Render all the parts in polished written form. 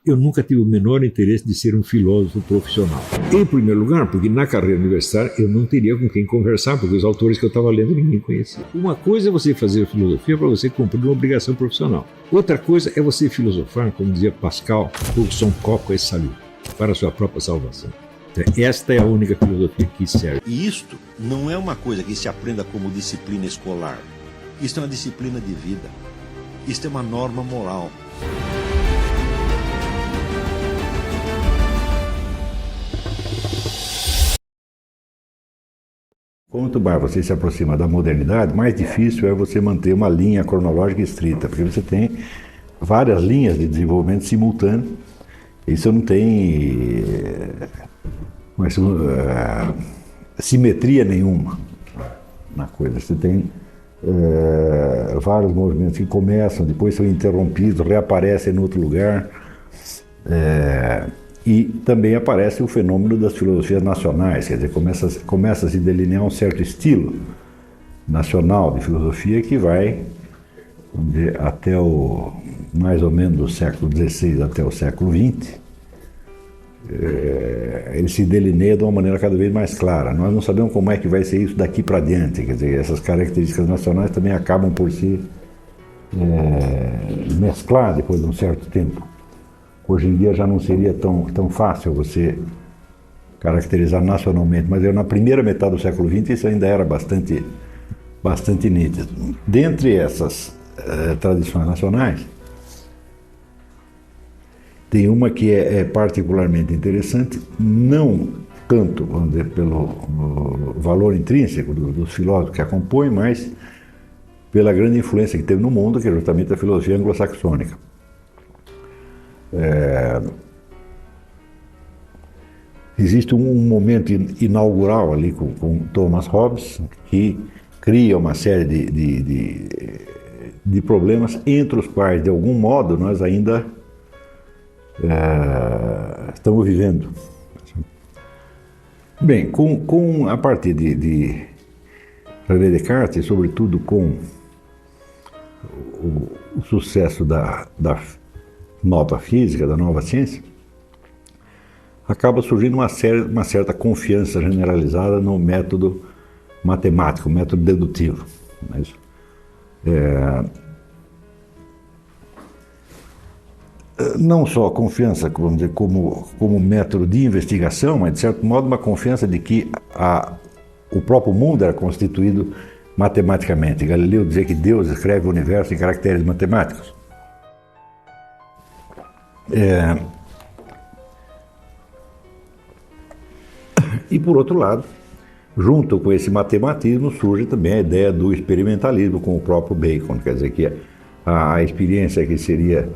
Eu nunca tive o menor interesse de ser um filósofo profissional. Em primeiro lugar, porque na carreira universitária eu não teria com quem conversar, porque os autores que eu estava lendo ninguém conhecia. Uma coisa é você fazer filosofia para você cumprir uma obrigação profissional. Outra coisa é você filosofar, como dizia Pascal, pour son propre salut, para a sua própria salvação. Então, esta é a única filosofia que serve. E isto não é uma coisa que se aprenda como disciplina escolar. Isto é uma disciplina de vida. Isto é uma norma moral. Quanto mais você se aproxima da modernidade, mais difícil é você manter uma linha cronológica estrita, porque você tem várias linhas de desenvolvimento simultâneo, e você não tem simetria nenhuma na coisa. Você tem vários movimentos que começam, depois são interrompidos, reaparecem em outro lugar. E também aparece o fenômeno das filosofias nacionais, quer dizer, começa a se delinear um certo estilo nacional de filosofia que vai, vamos dizer, até mais ou menos do século XVI até o século XX. Ele se delineia de uma maneira cada vez mais clara. Nós não sabemos como é que vai ser isso daqui para diante, quer dizer, essas características nacionais também acabam por se mesclar depois de um certo tempo. Hoje em dia já não seria tão fácil você caracterizar nacionalmente, mas na primeira metade do século XX isso ainda era bastante nítido. Dentre essas tradições nacionais, tem uma que é particularmente interessante, não tanto, vamos dizer, pelo valor intrínseco dos filósofos que a compõem, mas pela grande influência que teve no mundo, que é justamente a filosofia anglo-saxônica. Existe um momento inaugural ali com Thomas Hobbes que cria uma série de problemas, entre os quais, de algum modo, nós ainda estamos vivendo. Bem, a partir de René Descartes, e sobretudo com o sucesso da nova física, da nova ciência, acaba surgindo uma certa confiança generalizada no método matemático, método dedutivo. Mas, não só a confiança, vamos dizer, como método de investigação, mas de certo modo uma confiança de que o próprio mundo era constituído matematicamente. Galileu dizia que Deus escreve o universo em caracteres matemáticos. E por outro lado, junto com esse matematismo surge também a ideia do experimentalismo com o próprio Bacon, quer dizer que a experiência que seria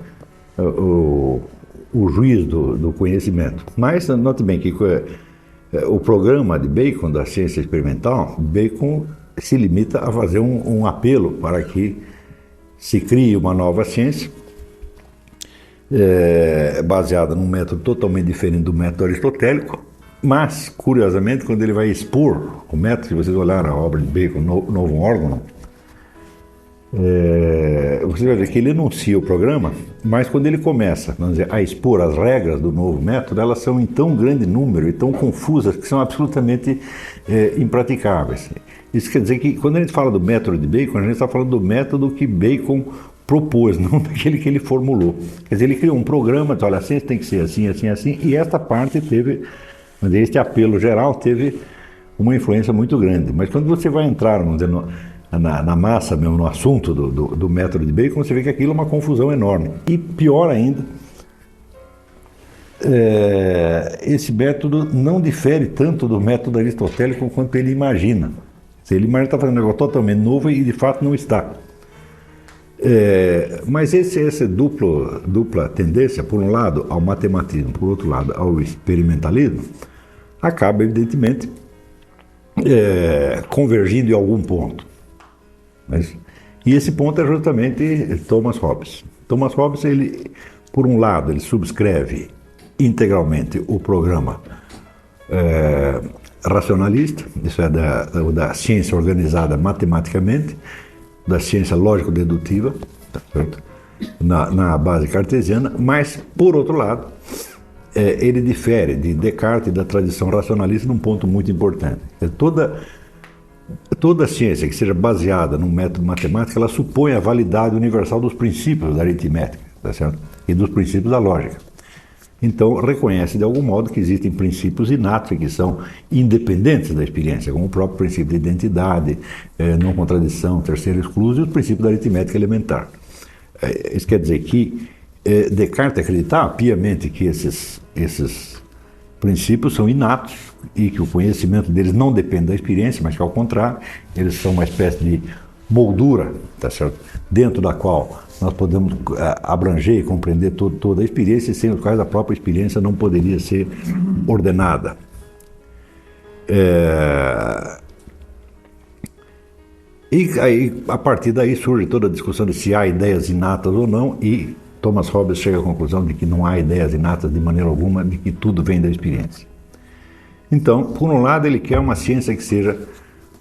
o juiz do conhecimento. Mas note bem que o programa de Bacon, da ciência experimental, Bacon se limita a fazer um apelo para que se crie uma nova ciência baseada num método totalmente diferente do método aristotélico, mas, curiosamente, quando ele vai expor o método, se vocês olharem a obra de Bacon, Novum Organum, você vai ver que ele enuncia o programa, mas quando ele começa, vamos dizer, a expor as regras do novo método, elas são em tão grande número e tão confusas que são absolutamente impraticáveis. Isso quer dizer que, quando a gente fala do método de Bacon, a gente está falando do método que Bacon propôs, não daquele que ele formulou. Quer dizer, ele criou um programa, disse, olha, a ciência tem que ser assim, assim, assim, e esta parte teve, este apelo geral teve uma influência muito grande. Mas quando você vai entrar, vamos dizer, na massa mesmo, no assunto do método de Bacon, você vê que aquilo é uma confusão enorme. E pior ainda, esse método não difere tanto do método aristotélico quanto ele imagina. Ele imagina que está fazendo um negócio totalmente novo e de fato não está. Mas essa dupla tendência, por um lado ao matematismo, por outro lado ao experimentalismo, acaba evidentemente convergindo em algum ponto. E esse ponto é justamente Thomas Hobbes. Thomas Hobbes, ele, por um lado, ele subscreve integralmente o programa racionalista, isso é da ciência organizada matematicamente, da ciência lógico-dedutiva, tá certo? na base cartesiana, mas, por outro lado, ele difere de Descartes e da tradição racionalista num ponto muito importante. Toda ciência que seja baseada num método matemático, ela supõe a validade universal dos princípios da aritmética, tá certo? E dos princípios da lógica. Então, reconhece de algum modo que existem princípios inatos que são independentes da experiência, como o próprio princípio de identidade, não contradição, terceiro excluso e os princípios da aritmética elementar. Isso quer dizer que Descartes acreditava piamente que esses princípios são inatos e que o conhecimento deles não depende da experiência, mas que, ao contrário, eles são uma espécie de moldura, tá certo? Dentro da qual nós podemos abranger e compreender toda a experiência, sem os quais a própria experiência não poderia ser ordenada. E aí, a partir daí surge toda a discussão de se há ideias inatas ou não, e Thomas Hobbes chega à conclusão de que não há ideias inatas de maneira alguma, de que tudo vem da experiência. Então, por um lado, ele quer uma ciência que seja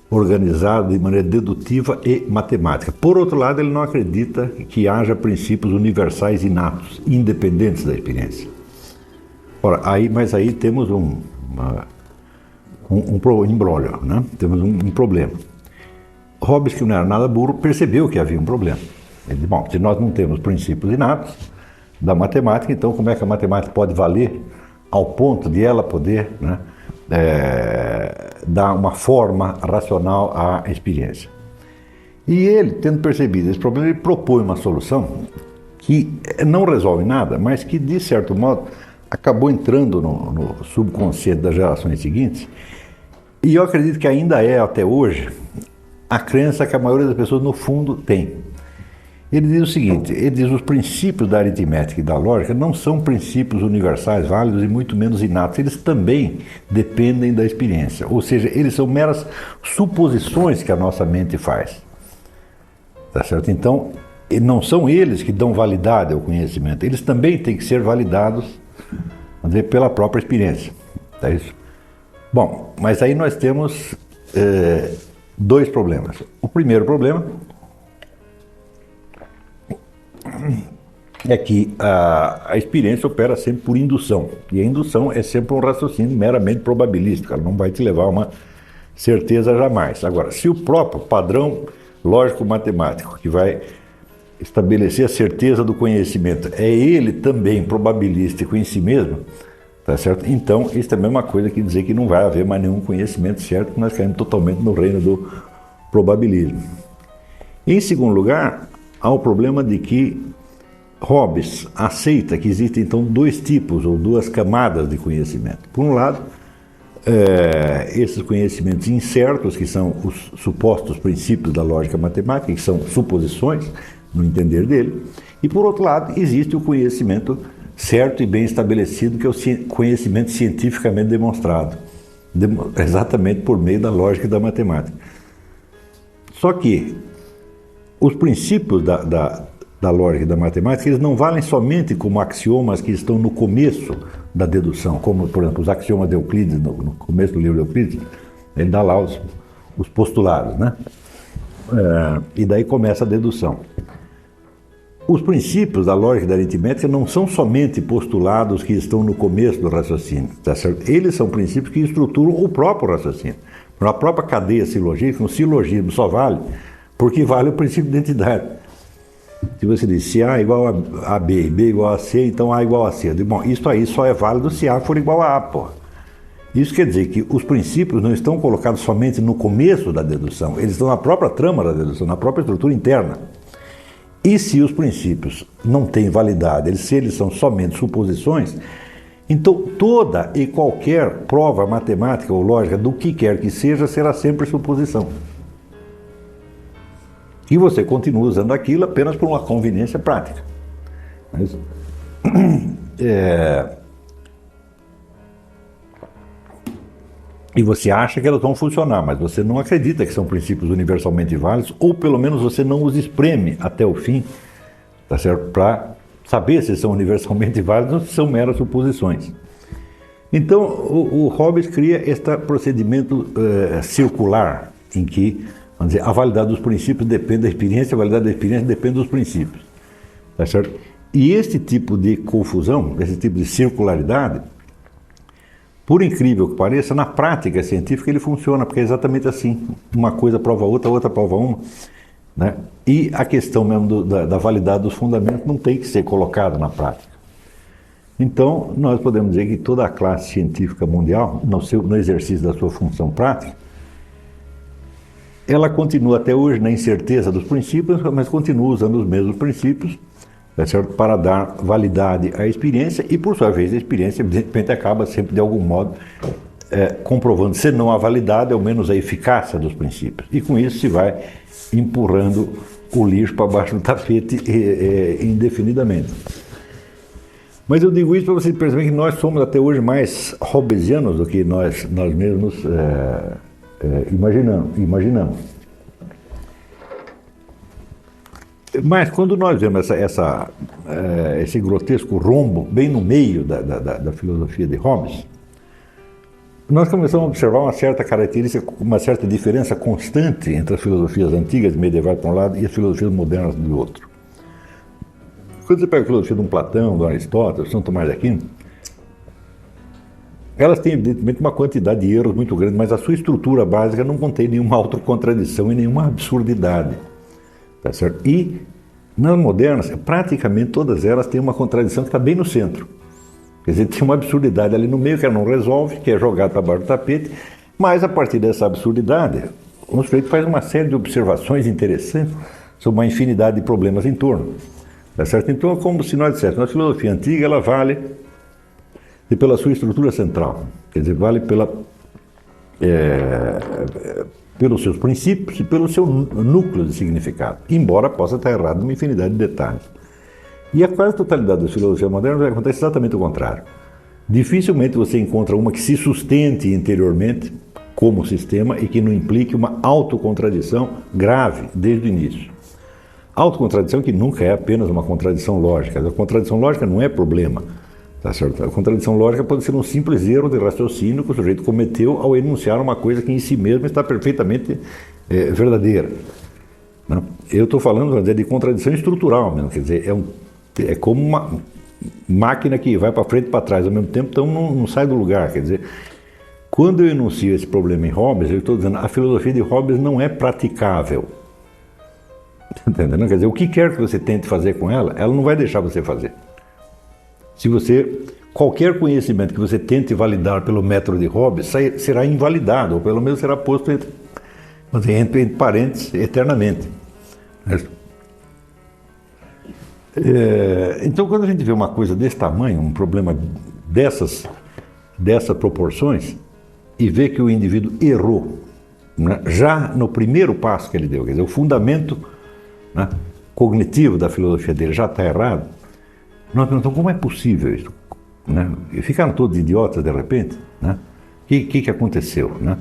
organizada de maneira dedutiva e matemática. Por outro lado, ele não acredita que haja princípios universais inatos, independentes da experiência. Ora, mas aí temos um imbróglio, né? Temos um problema. Hobbes, que não era nada burro, percebeu que havia um problema. Ele disse, bom, se nós não temos princípios inatos da matemática, então como é que a matemática pode valer ao ponto de ela poder, né, dar uma forma racional à experiência? E ele, tendo percebido esse problema, ele propõe uma solução que não resolve nada, mas que, de certo modo, acabou entrando no subconsciente das gerações seguintes, e eu acredito que ainda é, até hoje, a crença que a maioria das pessoas, no fundo, tem. Ele diz o seguinte, ele diz os princípios da aritmética e da lógica não são princípios universais, válidos e muito menos inatos, eles também dependem da experiência, ou seja, eles são meras suposições que a nossa mente faz, tá certo? Então, não são eles que dão validade ao conhecimento, eles também têm que ser validados, vamos dizer, pela própria experiência, tá isso? Bom, mas aí nós temos dois problemas. O primeiro problema é que a experiência opera sempre por indução, e a indução é sempre um raciocínio meramente probabilístico, ela não vai te levar a uma certeza jamais. Agora, se o próprio padrão lógico-matemático que vai estabelecer a certeza do conhecimento é ele também probabilístico em si mesmo, tá certo? Então, isso também é uma coisa que dizer que não vai haver mais nenhum conhecimento certo, que nós caímos totalmente no reino do probabilismo. Em segundo lugar, há o problema de que Hobbes aceita que existem então dois tipos ou duas camadas de conhecimento. Por um lado, esses conhecimentos incertos, que são os supostos princípios da lógica matemática, que são suposições, no entender dele, e por outro lado, existe o conhecimento certo e bem estabelecido, que é o conhecimento cientificamente demonstrado, exatamente por meio da lógica e da matemática. Só que os princípios da lógica e da matemática, eles não valem somente como axiomas que estão no começo da dedução, como, por exemplo, os axiomas de Euclides, no começo do livro de Euclides, ele dá lá os postulados, né? E daí começa a dedução. Os princípios da lógica e da aritmética não são somente postulados que estão no começo do raciocínio, tá certo? Eles são princípios que estruturam o próprio raciocínio. A própria cadeia silogística, um silogismo só vale porque vale o princípio de identidade. Se você diz se A igual a B e B igual a C, então A igual a C. Bom, isso aí só é válido se A for igual a A, pô. Isso quer dizer que os princípios não estão colocados somente no começo da dedução, eles estão na própria trama da dedução, na própria estrutura interna. E se os princípios não têm validade, se eles são somente suposições, então toda e qualquer prova matemática ou lógica do que quer que seja será sempre suposição. E você continua usando aquilo apenas por uma conveniência prática. Mas, e você acha que elas vão funcionar, mas você não acredita que são princípios universalmente válidos, ou pelo menos você não os espreme até o fim, tá certo? Para saber se são universalmente válidos ou se são meras suposições. Então, o Hobbes cria este procedimento circular, em que, vamos dizer, a validade dos princípios depende da experiência, a validade da experiência depende dos princípios. tá certo? E este tipo de confusão, esse tipo de circularidade, por incrível que pareça, na prática científica ele funciona, porque é exatamente assim. Uma coisa prova a outra, outra prova uma, né? E a questão mesmo da validade dos fundamentos não tem que ser colocada na prática. Então, nós podemos dizer que toda a classe científica mundial, no exercício da sua função prática, ela continua até hoje na incerteza dos princípios, mas continua usando os mesmos princípios, tá certo? Para dar validade à experiência e, por sua vez, a experiência, evidentemente, acaba sempre, de algum modo, comprovando, se não a validade, ao menos a eficácia dos princípios. E com isso se vai empurrando o lixo para baixo do tapete indefinidamente. Mas eu digo isso para vocês perceberem que nós somos até hoje mais hobbesianos do que nós mesmos imaginamos. Mas quando nós vemos esse grotesco rombo bem no meio da filosofia de Hobbes, nós começamos a observar uma certa característica, uma certa diferença constante entre as filosofias antigas e medievais por um lado e as filosofias modernas do outro. Quando você pega a filosofia de um Platão, de um Aristóteles, de São Tomás de Aquino, elas têm, evidentemente, uma quantidade de erros muito grande, mas a sua estrutura básica não contém nenhuma autocontradição e nenhuma absurdidade. Tá certo? E, nas modernas, praticamente todas elas têm uma contradição que está bem no centro. Quer dizer, tem uma absurdidade ali no meio que ela não resolve, que é jogada para baixo do tapete, mas a partir dessa absurdidade, o sujeito faz uma série de observações interessantes sobre uma infinidade de problemas em torno. Tá certo? Então, é como se nós disséssemos, a filosofia antiga, ela vale pela sua estrutura central, quer dizer, vale pelos seus princípios e pelo seu núcleo de significado, embora possa estar errado numa infinidade de detalhes. E a quase totalidade das filosofias modernas acontece exatamente o contrário. Dificilmente você encontra uma que se sustente interiormente como sistema e que não implique uma autocontradição grave desde o início. Autocontradição que nunca é apenas uma contradição lógica. A contradição lógica não é problema. Tá certo? A contradição lógica pode ser um simples erro de raciocínio que o sujeito cometeu ao enunciar uma coisa que em si mesma está perfeitamente verdadeira. Não? Eu estou falando, vamos dizer, de contradição estrutural mesmo, quer dizer, é como uma máquina que vai para frente e para trás ao mesmo tempo, então não sai do lugar. Quer dizer, quando eu enuncio esse problema em Hobbes, eu estou dizendo a filosofia de Hobbes não é praticável. Entendeu? Quer dizer, o que quer que você tente fazer com ela, ela não vai deixar você fazer. Se qualquer conhecimento que você tente validar pelo método de Hobbes será invalidado, ou pelo menos será posto entre parênteses eternamente. Então, quando a gente vê uma coisa desse tamanho, um problema dessas proporções, e vê que o indivíduo errou, né, já no primeiro passo que ele deu, quer dizer, o fundamento, né, cognitivo da filosofia dele já está errado, nós perguntamos como é possível isso, né? E ficaram todos idiotas de repente, né? O que aconteceu, né?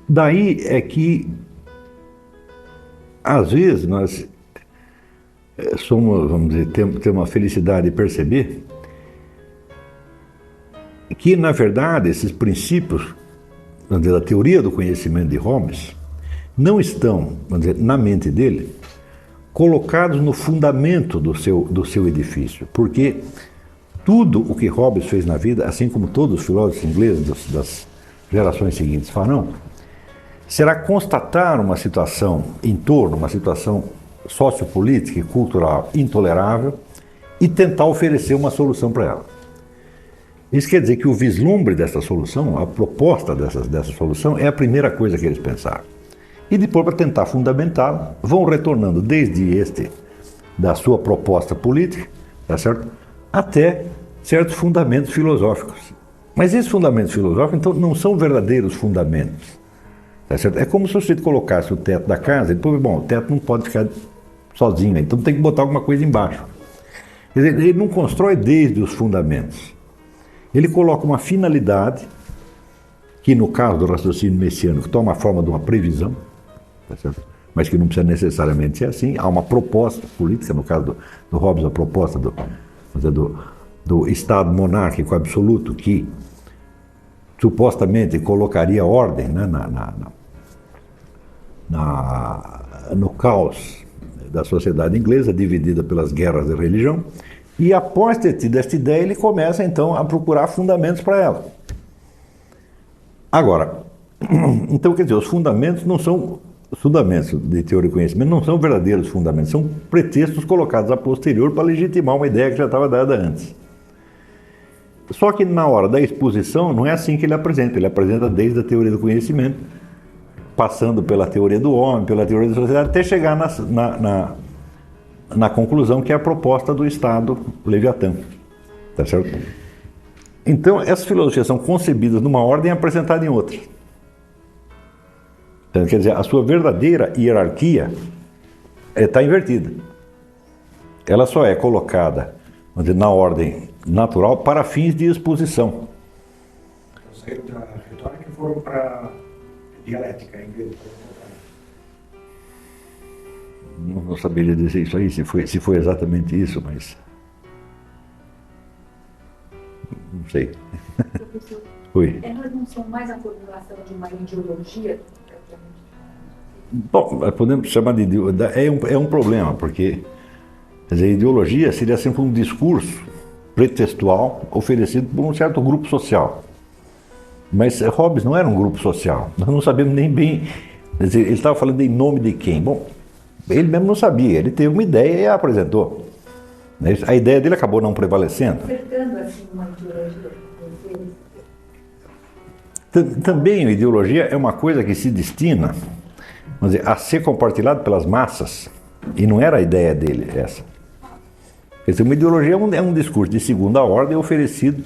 Daí é que às vezes nós somos, vamos dizer, temos uma felicidade de perceber que, na verdade, esses princípios, vamos dizer, da teoria do conhecimento de Hobbes não estão, vamos dizer, na mente dele, colocados no fundamento do seu edifício, porque tudo o que Hobbes fez na vida, assim como todos os filósofos ingleses das gerações seguintes farão, será constatar uma situação em torno, uma situação sociopolítica e cultural intolerável e tentar oferecer uma solução para ela. Isso quer dizer que o vislumbre dessa solução, a proposta dessa solução, é a primeira coisa que eles pensaram. E depois, para tentar fundamentá-la, vão retornando desde da sua proposta política, tá certo? Até certos fundamentos filosóficos. Mas esses fundamentos filosóficos, então, não são verdadeiros fundamentos. Tá certo? É como se você colocasse o teto da casa e depois, bom, o teto não pode ficar sozinho, então tem que botar alguma coisa embaixo. Quer dizer, ele não constrói desde os fundamentos. Ele coloca uma finalidade, que no caso do raciocínio messiânico toma a forma de uma previsão, tá certo? Mas que não precisa necessariamente ser assim. Há uma proposta política, no caso do Hobbes, a proposta do Estado monárquico absoluto, que supostamente colocaria ordem, né, no caos da sociedade inglesa, dividida pelas guerras de religião, e após ter tido esta ideia, ele começa então a procurar fundamentos para ela. Agora, então quer dizer, os fundamentos não são, os fundamentos de teoria e conhecimento não são verdadeiros fundamentos, são pretextos colocados a posterior para legitimar uma ideia que já estava dada antes. Só que na hora da exposição não é assim que ele apresenta desde a teoria do conhecimento, passando pela teoria do homem, pela teoria da sociedade, até chegar na conclusão que é a proposta do Estado Leviatã. Tá certo? Então, essas filosofias são concebidas numa ordem e apresentadas em outra. Então, quer dizer, a sua verdadeira hierarquia está invertida. Ela só é colocada, vamos dizer, na ordem natural para fins de exposição. Saíram da retórica e foram para dialética em inglês. Não saberia dizer isso aí, se foi exatamente isso, mas... Não sei. Professor, Oi. elas não são mais a formulação de uma ideologia? Bom, podemos chamar de ideologia. É um problema, porque quer dizer, ideologia seria sempre um discurso pretextual oferecido por um certo grupo social. Mas Hobbes não era um grupo social. Nós não sabemos nem bem. Quer dizer, ele estava falando em nome de quem? Bom, ele mesmo não sabia. Ele teve uma ideia e a apresentou. A ideia dele acabou não prevalecendo. Acertando assim uma ideologia? Também a ideologia é uma coisa que se destina, vamos dizer, a ser compartilhada pelas massas. E não era a ideia dele essa. Quer dizer, uma ideologia é um discurso de segunda ordem oferecido,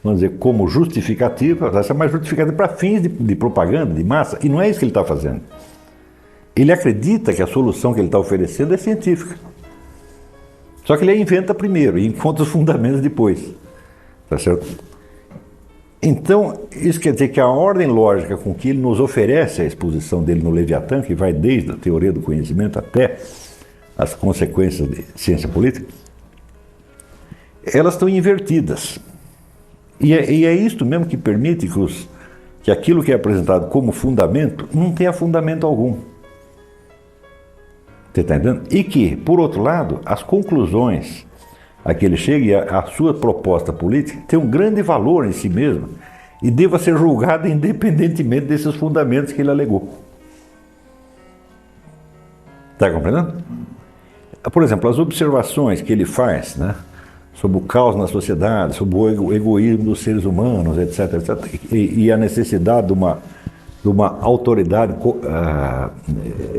vamos dizer, como justificativa, essa é mais justificativa para fins de propaganda, de massa, e não é isso que ele está fazendo. Ele acredita que a solução que ele está oferecendo é científica. Só que ele a inventa primeiro e encontra os fundamentos depois. Tá certo? Então, isso quer dizer que a ordem lógica com que ele nos oferece a exposição dele no Leviatã, que vai desde a teoria do conhecimento até as consequências de ciência política, elas estão invertidas. E é isto mesmo que permite que aquilo que é apresentado como fundamento não tenha fundamento algum. Você está entendendo? E que, por outro lado, as conclusões a que ele chega e a sua proposta política tem um grande valor em si mesmo e deva ser julgada independentemente desses fundamentos que ele alegou. Está compreendendo? Por exemplo, as observações que ele faz, né, sobre o caos na sociedade, sobre o egoísmo dos seres humanos, etc., etc., e a necessidade de uma autoridade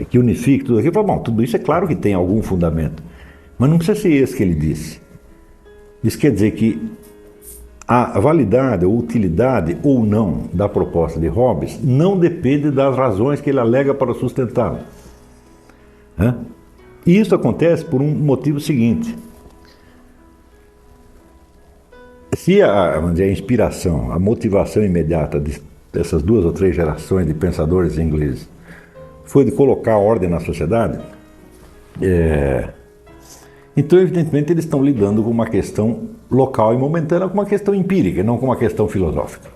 que unifique tudo aquilo. Bom, tudo isso é claro que tem algum fundamento, mas não precisa ser esse que ele disse. Isso quer dizer que a validade, ou utilidade ou não da proposta de Hobbes não depende das razões que ele alega para sustentá-la. E isso acontece por um motivo seguinte. Se a inspiração, a motivação imediata dessas 2 ou 3 gerações de pensadores ingleses foi de colocar ordem na sociedade, então, evidentemente, eles estão lidando com uma questão local e momentânea, com uma questão empírica, não com uma questão filosófica.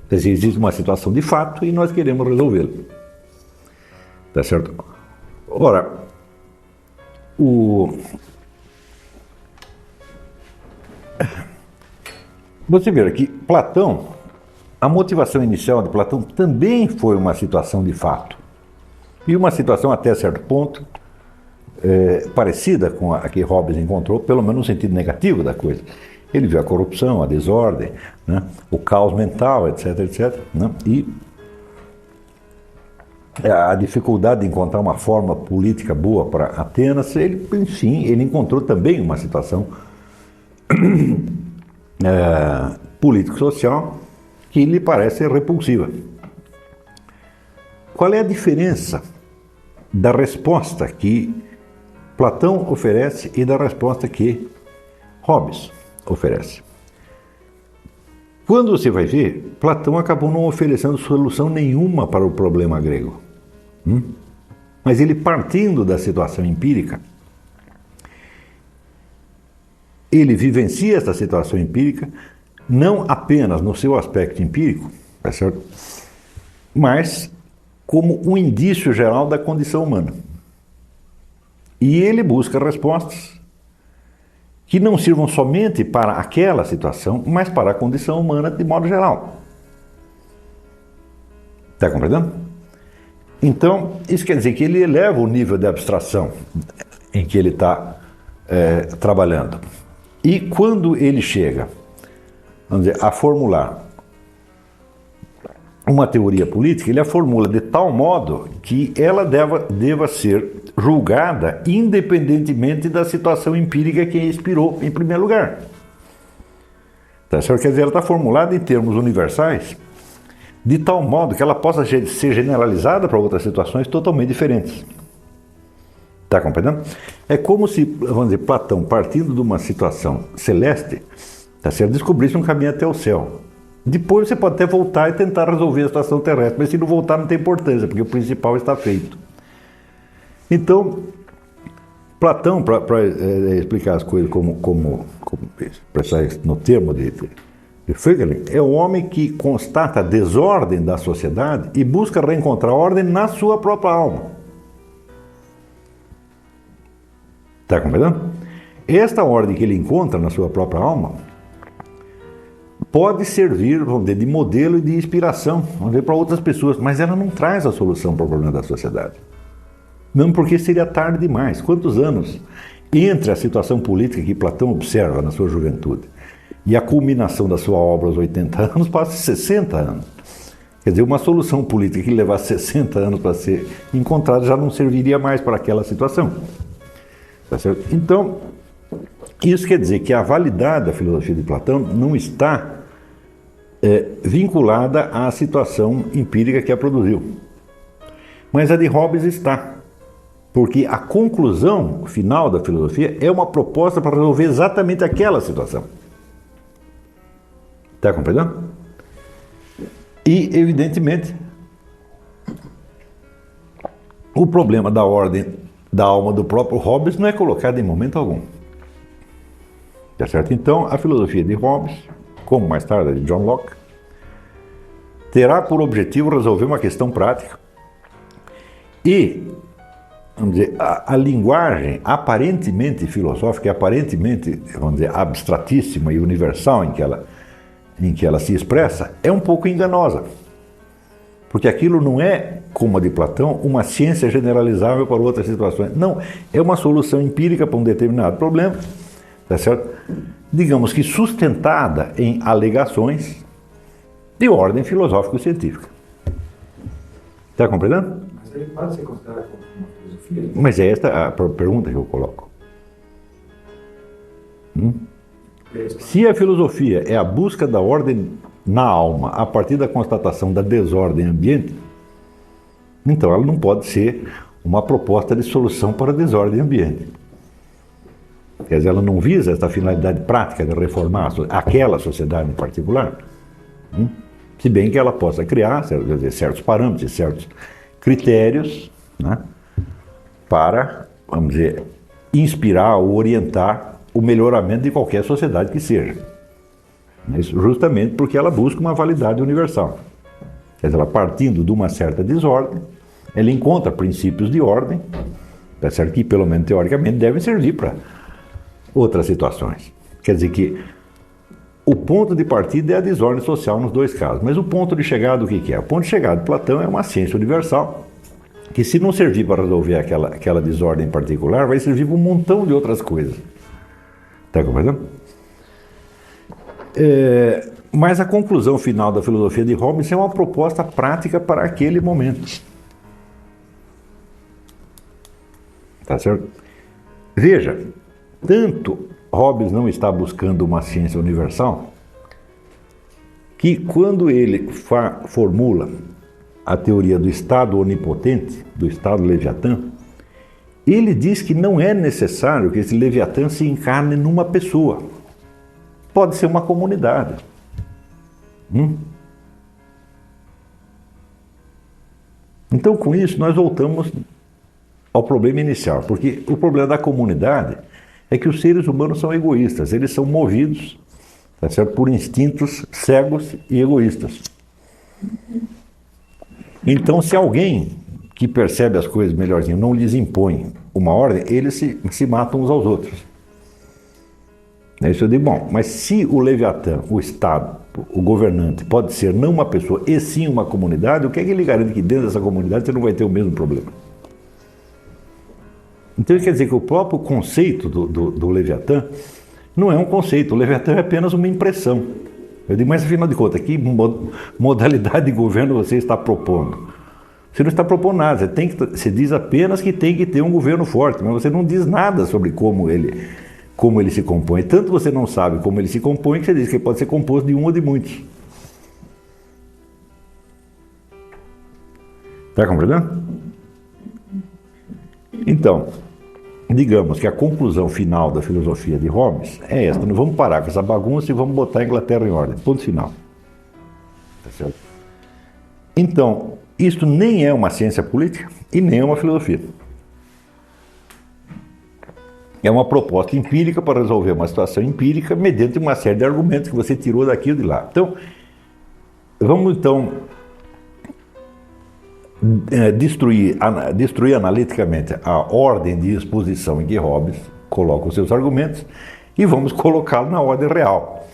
Quer dizer, existe uma situação de fato e nós queremos resolvê-la. Tá certo? Ora, você vê que Platão, a motivação inicial de Platão também foi uma situação de fato. E uma situação até certo ponto parecida com a que Hobbes encontrou, pelo menos no sentido negativo da coisa. Ele viu a corrupção, a desordem, né, o caos mental, etc., etc., né, e a dificuldade de encontrar uma forma política boa para Atenas. Ele, enfim, ele encontrou também uma situação político-social que lhe parece repulsiva. Qual é a diferença da resposta que Platão oferece e da resposta que Hobbes oferece? Quando você vai ver, Platão acabou não oferecendo solução nenhuma para o problema grego. Mas ele, partindo da situação empírica, ele vivencia essa situação empírica não apenas no seu aspecto empírico, tá certo? Mas como um indício geral da condição humana. E ele busca respostas que não sirvam somente para aquela situação, mas para a condição humana de modo geral. Está compreendendo? Então, isso quer dizer que ele eleva o nível de abstração em que ele está trabalhando. E quando ele chega, vamos dizer, a formular uma teoria política, ele a formula de tal modo que ela deva ser julgada independentemente da situação empírica que a inspirou em primeiro lugar. Tá certo? Quer dizer, ela está formulada em termos universais, de tal modo que ela possa ser generalizada para outras situações totalmente diferentes. Está compreendendo? É como se, vamos dizer, Platão, partindo de uma situação celeste, tá certo, descobrisse um caminho até o céu. Depois você pode até voltar e tentar resolver a situação terrestre, mas se não voltar não tem importância, porque o principal está feito. Então, Platão, para explicar as coisas como expressar isso no termo de Fögelin, é o homem que constata a desordem da sociedade e busca reencontrar a ordem na sua própria alma. Está compreendendo? Esta ordem que ele encontra na sua própria alma pode servir, vamos dizer, de modelo e de inspiração, vamos dizer, para outras pessoas, mas ela não traz a solução para o problema da sociedade. Não, porque seria tarde demais. Quantos anos entre a situação política que Platão observa na sua juventude e a culminação da sua obra aos 80 anos, passa 60 anos. Quer dizer, uma solução política que levasse 60 anos para ser encontrada já não serviria mais para aquela situação. Tá certo? Então, isso quer dizer que a validade da filosofia de Platão não está vinculada à situação empírica que a produziu. Mas a de Hobbes está. Porque a conclusão final da filosofia é uma proposta para resolver exatamente aquela situação. Está compreendendo? E, evidentemente, o problema da ordem da alma do próprio Hobbes não é colocado em momento algum. Tá certo? Então, a filosofia de Hobbes, como mais tarde a de John Locke, terá por objetivo resolver uma questão prática e, vamos dizer, a linguagem aparentemente filosófica e aparentemente, vamos dizer, abstratíssima e universal em que ela se expressa é um pouco enganosa. Porque aquilo não é, como a de Platão, uma ciência generalizável para outras situações. Não, é uma solução empírica para um determinado problema, tá certo? Digamos que sustentada em alegações de ordem filosófico-científica. Está compreendendo? Mas ele pode ser considerado como uma filosofia? Mas é esta a pergunta que eu coloco. Se a filosofia é a busca da ordem na alma a partir da constatação da desordem ambiente, então ela não pode ser uma proposta de solução para a desordem ambiente. Quer dizer, ela não visa essa finalidade prática de reformar aquela sociedade em particular, se bem que ela possa criar certos parâmetros, certos critérios, né, para, vamos dizer, inspirar ou orientar o melhoramento de qualquer sociedade que seja. Isso justamente porque ela busca uma validade universal. Quer dizer, ela partindo de uma certa desordem, ela encontra princípios de ordem, tá certo? Que pelo menos teoricamente devem servir para outras situações. Quer dizer que o ponto de partida é a desordem social nos dois casos, mas o ponto de chegada o que é? O ponto de chegada de Platão é uma ciência universal, que se não servir para resolver aquela desordem em particular, vai servir para um montão de outras coisas. Está compreendendo? Mas a conclusão final da filosofia de Hobbes é uma proposta prática para aquele momento. Tá certo? Veja, tanto Hobbes não está buscando uma ciência universal, que quando ele formula a teoria do Estado onipotente, do Estado Leviatã, ele diz que não é necessário que esse Leviatã se encarne numa pessoa. Pode ser uma comunidade. Então, com isso, nós voltamos ao problema inicial, porque o problema da comunidade é que os seres humanos são egoístas, eles são movidos, tá certo, por instintos cegos e egoístas. Então, se alguém que percebe as coisas melhorzinho não lhes impõe uma ordem, eles se matam uns aos outros. Isso eu digo, bom, mas se o Leviatã, o Estado, o governante, pode ser não uma pessoa e sim uma comunidade, o que é que ele garante que dentro dessa comunidade você não vai ter o mesmo problema? Então quer dizer que o próprio conceito do Leviatã não é um conceito, o Leviatã é apenas uma impressão. Eu digo, mas afinal de contas, que modalidade de governo você está propondo? Você não está propondo nada, você diz apenas que tem que ter um governo forte, mas você não diz nada sobre como ele se compõe. Tanto você não sabe como ele se compõe, que você diz que ele pode ser composto de um ou de muitos. Está compreendendo? Então, digamos que a conclusão final da filosofia de Hobbes é esta: não vamos parar com essa bagunça e vamos botar a Inglaterra em ordem. Ponto final. Tá certo? Então, isto nem é uma ciência política e nem é uma filosofia. É uma proposta empírica para resolver uma situação empírica mediante uma série de argumentos que você tirou daqui ou de lá. Então, vamos destruir analiticamente a ordem de exposição em que Hobbes coloca os seus argumentos e vamos colocá-lo na ordem real.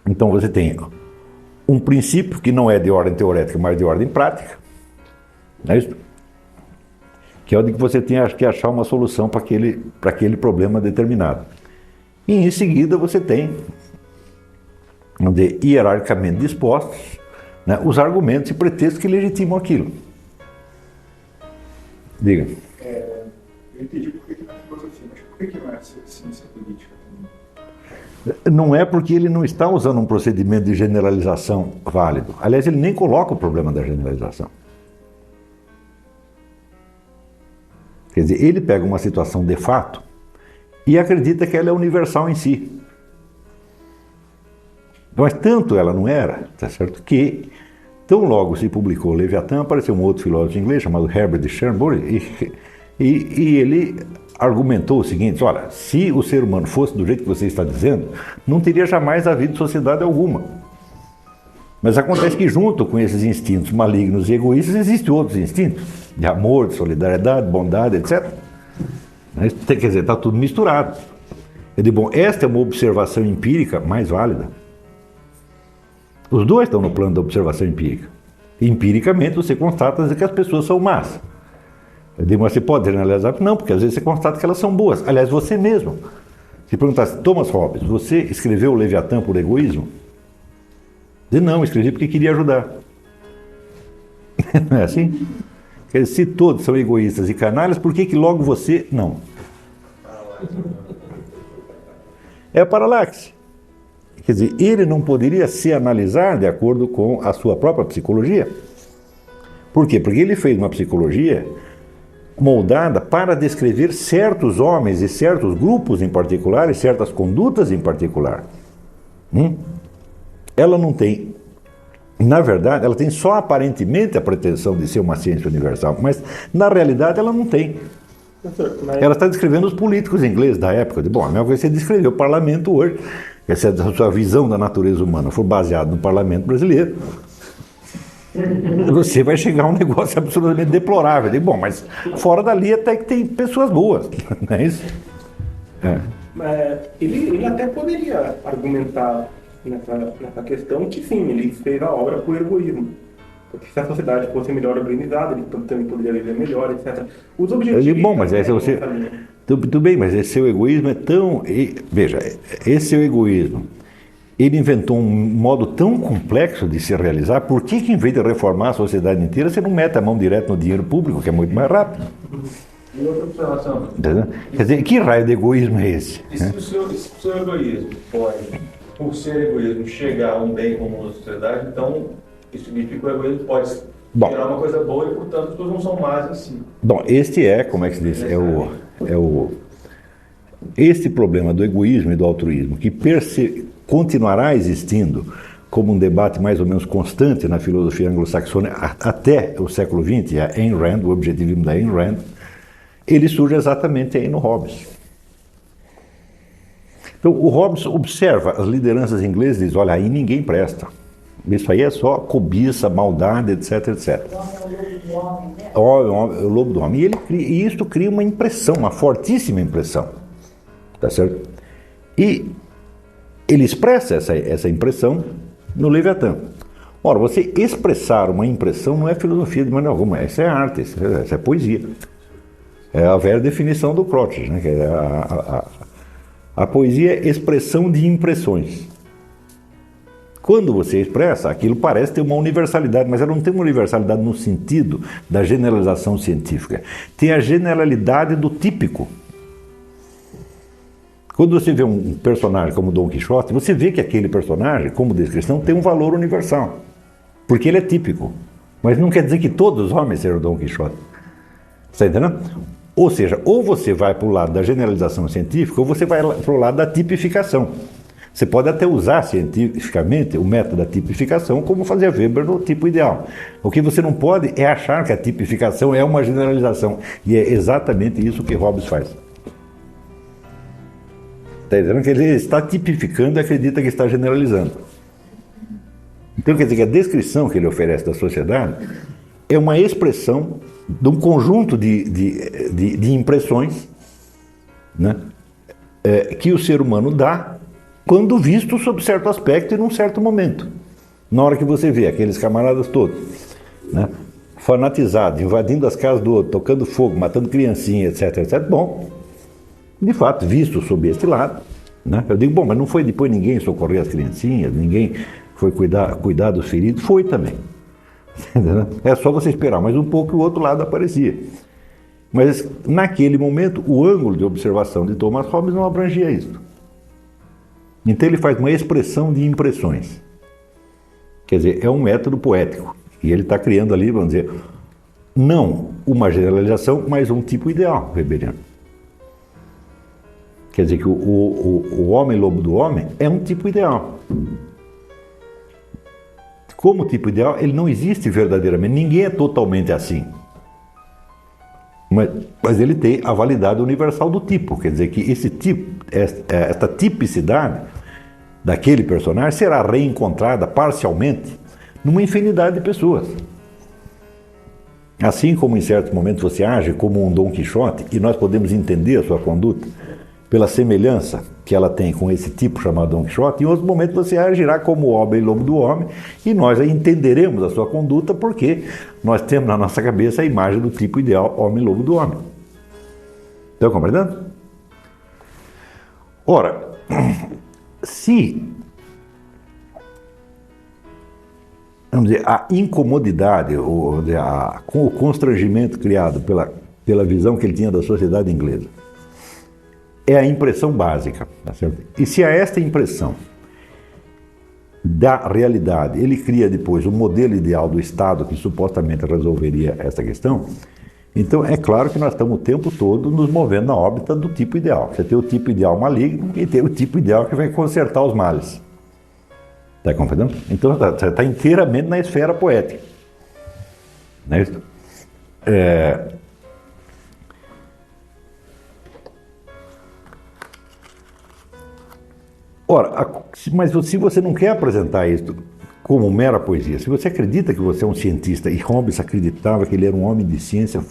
Então você tem um princípio que não é de ordem teorética, mas de ordem prática, não é isso? Que é o de que você tem que achar uma solução para aquele problema determinado. E em seguida você tem, hierarquicamente dispostos, né, os argumentos e pretextos que legitimam aquilo. Diga. Eu entendi por que não é filosofia, mas por que não é ciência política também? Não é porque ele não está usando um procedimento de generalização válido. Aliás, ele nem coloca o problema da generalização. Quer dizer, ele pega uma situação de fato e acredita que ela é universal em si. Mas tanto ela não era, tá certo, que tão logo se publicou Leviatã, apareceu um outro filósofo inglês chamado Herbert Schermerhorn e ele argumentou o seguinte: olha, se o ser humano fosse do jeito que você está dizendo, não teria jamais havido sociedade alguma. Mas acontece que junto com esses instintos malignos e egoístas existem outros instintos, de amor, de solidariedade, bondade, etc. Quer dizer, está tudo misturado. Eu digo, bom, esta é uma observação empírica mais válida. Os dois estão no plano da observação empírica. Empiricamente você constata que as pessoas são más. Eu digo, mas você pode generalizar? Não, porque às vezes você constata que elas são boas. Aliás, você mesmo. Se perguntasse, Thomas Hobbes, você escreveu o Leviatã por egoísmo? Diz, não, escrevi porque queria ajudar. Não é assim? Quer dizer, se todos são egoístas e canalhas, por que logo você não? É a paralaxe. Quer dizer, ele não poderia se analisar de acordo com a sua própria psicologia. Por quê? Porque ele fez uma psicologia moldada para descrever certos homens e certos grupos em particular e certas condutas em particular. Ela não tem, na verdade, ela tem só aparentemente a pretensão de ser uma ciência universal, mas na realidade ela não tem. Ela está descrevendo os políticos ingleses da época. Bom, a mesma coisa que você descreveu o parlamento hoje, se a sua visão da natureza humana for baseada no parlamento brasileiro, você vai chegar a um negócio absolutamente deplorável. Bom, mas fora dali até que tem pessoas boas, não é isso? Ele até poderia argumentar nessa questão que sim, ele fez a obra por egoísmo. Porque se a sociedade fosse melhor organizada, ele também poderia viver melhor, etc. Os objetivos... Bom, mas você... Tudo bem, mas esse seu egoísmo é tão... Veja, esse seu egoísmo, ele inventou um modo tão complexo de se realizar, por que em vez de reformar a sociedade inteira, você não mete a mão direto no dinheiro público, que é muito mais rápido? E outra observação. Quer dizer, que raio de egoísmo é esse? E se o seu egoísmo pode, por ser egoísmo, chegar a um bem comum da sociedade, então isso significa que o egoísmo pode gerar uma coisa boa e, portanto, as pessoas não são más em si. Bom, este é, como é que se diz, este problema do egoísmo e do altruísmo, que continuará existindo como um debate mais ou menos constante na filosofia anglo-saxônica até o século XX, a Ayn Rand, o objetivismo da Ayn Rand, ele surge exatamente aí no Hobbes. Então, o Hobbes observa as lideranças inglesas e diz, olha, aí ninguém presta. Isso aí é só cobiça, maldade, etc, etc. O homem é o lobo do homem, né? O lobo do homem. E isso cria uma impressão, uma fortíssima impressão. Tá certo? E ele expressa essa impressão no Leviatã. Ora, você expressar uma impressão não é filosofia de maneira alguma, essa é arte, essa é poesia. É a velha definição do Croce, né? Que é a poesia é expressão de impressões. Quando você expressa, aquilo parece ter uma universalidade, mas ela não tem uma universalidade no sentido da generalização científica. Tem a generalidade do típico. Quando você vê um personagem como Dom Quixote, você vê que aquele personagem, como descrição, tem um valor universal. Porque ele é típico. Mas não quer dizer que todos os homens sejam Dom Quixote. Está entendendo? Ou seja, ou você vai para o lado da generalização científica, ou você vai para o lado da tipificação. Você pode até usar cientificamente o método da tipificação, como fazia Weber no tipo ideal. O que você não pode é achar que a tipificação é uma generalização. E é exatamente isso que Hobbes faz. Está entendendo? Que ele está tipificando e acredita que está generalizando. Então quer dizer que a descrição que ele oferece da sociedade é uma expressão de um conjunto de impressões, né, que o ser humano dá quando visto sob certo aspecto e num certo momento. Na hora que você vê aqueles camaradas todos, né, fanatizados, invadindo as casas do outro, tocando fogo, matando criancinha, etc, etc, bom, de fato, visto sob este lado, né, eu digo, bom, mas não foi depois ninguém socorrer as criancinhas, ninguém foi cuidar dos feridos? Foi também. É só você esperar mais um pouco e o outro lado aparecia. Mas naquele momento, o ângulo de observação de Thomas Hobbes não abrangia isso. Então ele faz uma expressão de impressões. Quer dizer, é um método poético. E ele está criando ali, vamos dizer, não uma generalização, mas um tipo ideal weberiano. Quer dizer que o homem-lobo do homem é um tipo ideal. Como tipo ideal, ele não existe verdadeiramente. Ninguém é totalmente assim. Mas ele tem a validade universal do tipo. Quer dizer que esse tipo, esta tipicidade daquele personagem será reencontrada parcialmente numa infinidade de pessoas. Assim como em certos momentos você age como um Dom Quixote, e nós podemos entender a sua conduta pela semelhança que ela tem com esse tipo chamado Dom Quixote, em outros momentos você agirá como o homem-lobo do homem, e nós entenderemos a sua conduta porque nós temos na nossa cabeça a imagem do tipo ideal homem-lobo do homem. Estão compreendendo? Ora, se, vamos dizer, a incomodidade, com o constrangimento criado pela visão que ele tinha da sociedade inglesa, é a impressão básica, tá certo? E se a esta impressão da realidade ele cria depois o modelo ideal do Estado que supostamente resolveria essa questão, então é claro que nós estamos o tempo todo nos movendo na órbita do tipo ideal. Você tem o tipo ideal maligno e tem o tipo ideal que vai consertar os males. Está compreendendo? Então você está inteiramente na esfera poética. Não é isso? Ora, mas se você não quer apresentar isso como mera poesia, se você acredita que você é um cientista, e Hobbes acreditava que ele era um homem de ciência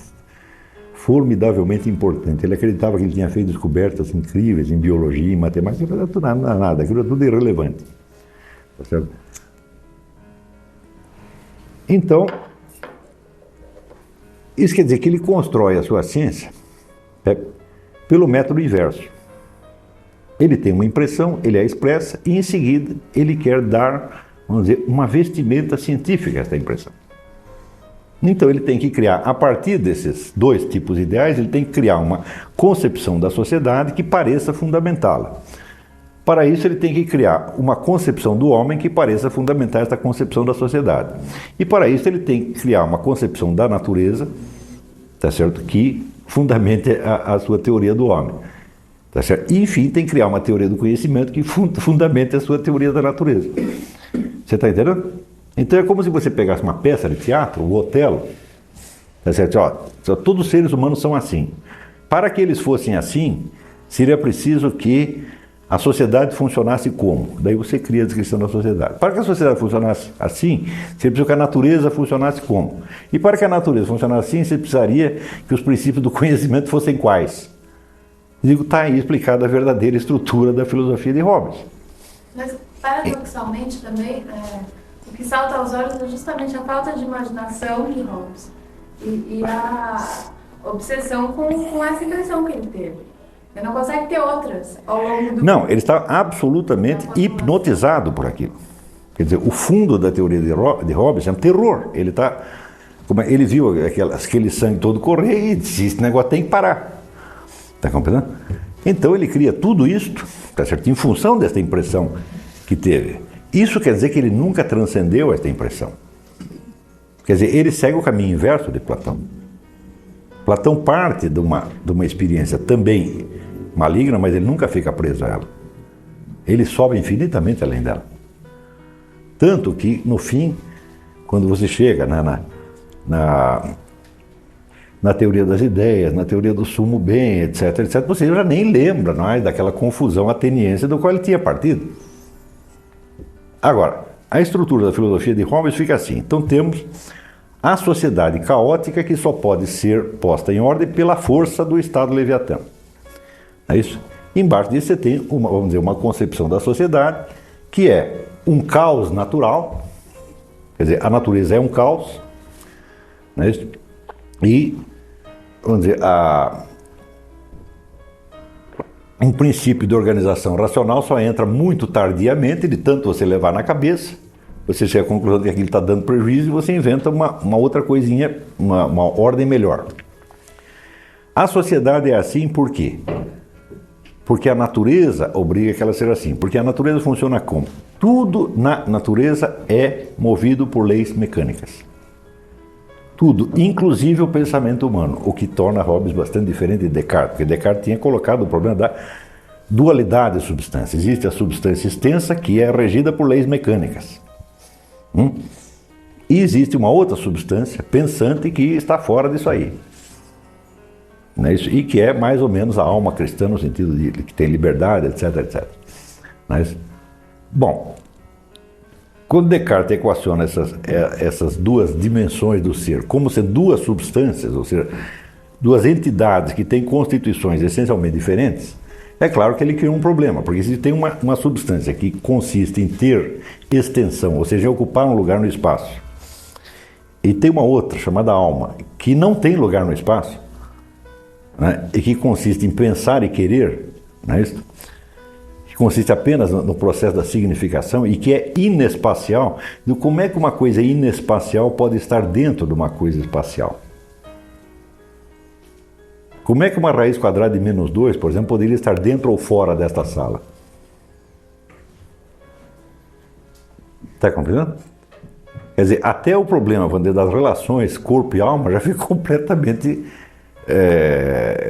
formidavelmente importante, ele acreditava que ele tinha feito descobertas incríveis em biologia, em matemática, nada, aquilo é tudo irrelevante. Tá certo? Então, isso quer dizer que ele constrói a sua ciência pelo método inverso. Ele tem uma impressão, ele a expressa e em seguida ele quer dar, vamos dizer, uma vestimenta científica a esta impressão. Então ele tem que criar, a partir desses dois tipos ideais, ele tem que criar uma concepção da sociedade que pareça fundamentá-la. Para isso ele tem que criar uma concepção do homem que pareça fundamentar esta concepção da sociedade. E para isso ele tem que criar uma concepção da natureza, tá certo? Que fundamente a sua teoria do homem. Tá certo? E, enfim, tem que criar uma teoria do conhecimento que fundamente a sua teoria da natureza. Você está entendendo? Então é como se você pegasse uma peça de teatro, o Otelo, tá certo? Ó, todos os seres humanos são assim. Para que eles fossem assim, seria preciso que a sociedade funcionasse como? Daí você cria a descrição da sociedade. Para que a sociedade funcionasse assim, você precisa que a natureza funcionasse como? E para que a natureza funcionasse assim, você precisaria que os princípios do conhecimento fossem quais? Digo, está aí explicada a verdadeira estrutura da filosofia de Hobbes. Mas, paradoxalmente, também, o que salta aos olhos é justamente a falta de imaginação de Hobbes e a obsessão com essa impressão que ele teve. Ele não consegue ter outras ao longo do... Não, ele está absolutamente hipnotizado por aquilo. Quer dizer, o fundo da teoria de Hobbes é um terror. Ele viu aquele sangue todo correr e disse, esse negócio tem que parar. Está compreendendo? Então ele cria tudo isto, tá certo? Em função desta impressão que teve. Isso quer dizer que ele nunca transcendeu esta impressão. Quer dizer, ele segue o caminho inverso de Platão. Platão parte de uma experiência também maligna, mas ele nunca fica preso a ela. Ele sobe infinitamente além dela. Tanto que, no fim, quando você chega na teoria das ideias, na teoria do sumo bem, etc., você já nem lembra mais daquela confusão ateniense do qual ele tinha partido. Agora, a estrutura da filosofia de Hobbes fica assim. Então temos a sociedade caótica que só pode ser posta em ordem pela força do Estado Leviatã. É isso? Embaixo disso você tem, vamos dizer, uma concepção da sociedade que é um caos natural, quer dizer, a natureza é um caos, não é isso? E, vamos dizer, um princípio de organização racional só entra muito tardiamente, de tanto você levar na cabeça, você chega à conclusão de que aquilo está dando prejuízo e você inventa uma outra coisinha, uma ordem melhor. A sociedade é assim por quê? Porque a natureza obriga que ela seja assim. Porque a natureza funciona como? Tudo na natureza é movido por leis mecânicas. Tudo, inclusive o pensamento humano, o que torna Hobbes bastante diferente de Descartes, porque Descartes tinha colocado o problema da dualidade de substância. Existe a substância extensa, que é regida por leis mecânicas. E existe uma outra substância pensante que está fora disso aí. Né? E que é mais ou menos a alma cristã, no sentido de que tem liberdade, etc, etc. Mas, bom, quando Descartes equaciona essas duas dimensões do ser como sendo duas substâncias, ou seja, duas entidades que têm constituições essencialmente diferentes, é claro que ele cria um problema, porque se tem uma substância que consiste em ter extensão, ou seja, ocupar um lugar no espaço, e tem uma outra, chamada alma, que não tem lugar no espaço, né, e que consiste em pensar e querer, não é isso? Que consiste apenas no processo da significação e que é inespacial. Então, como é que uma coisa inespacial pode estar dentro de uma coisa espacial? Como é que uma raiz quadrada de -2, por exemplo, poderia estar dentro ou fora desta sala? Está compreendendo? Quer dizer, até o problema das relações corpo e alma já fica completamente...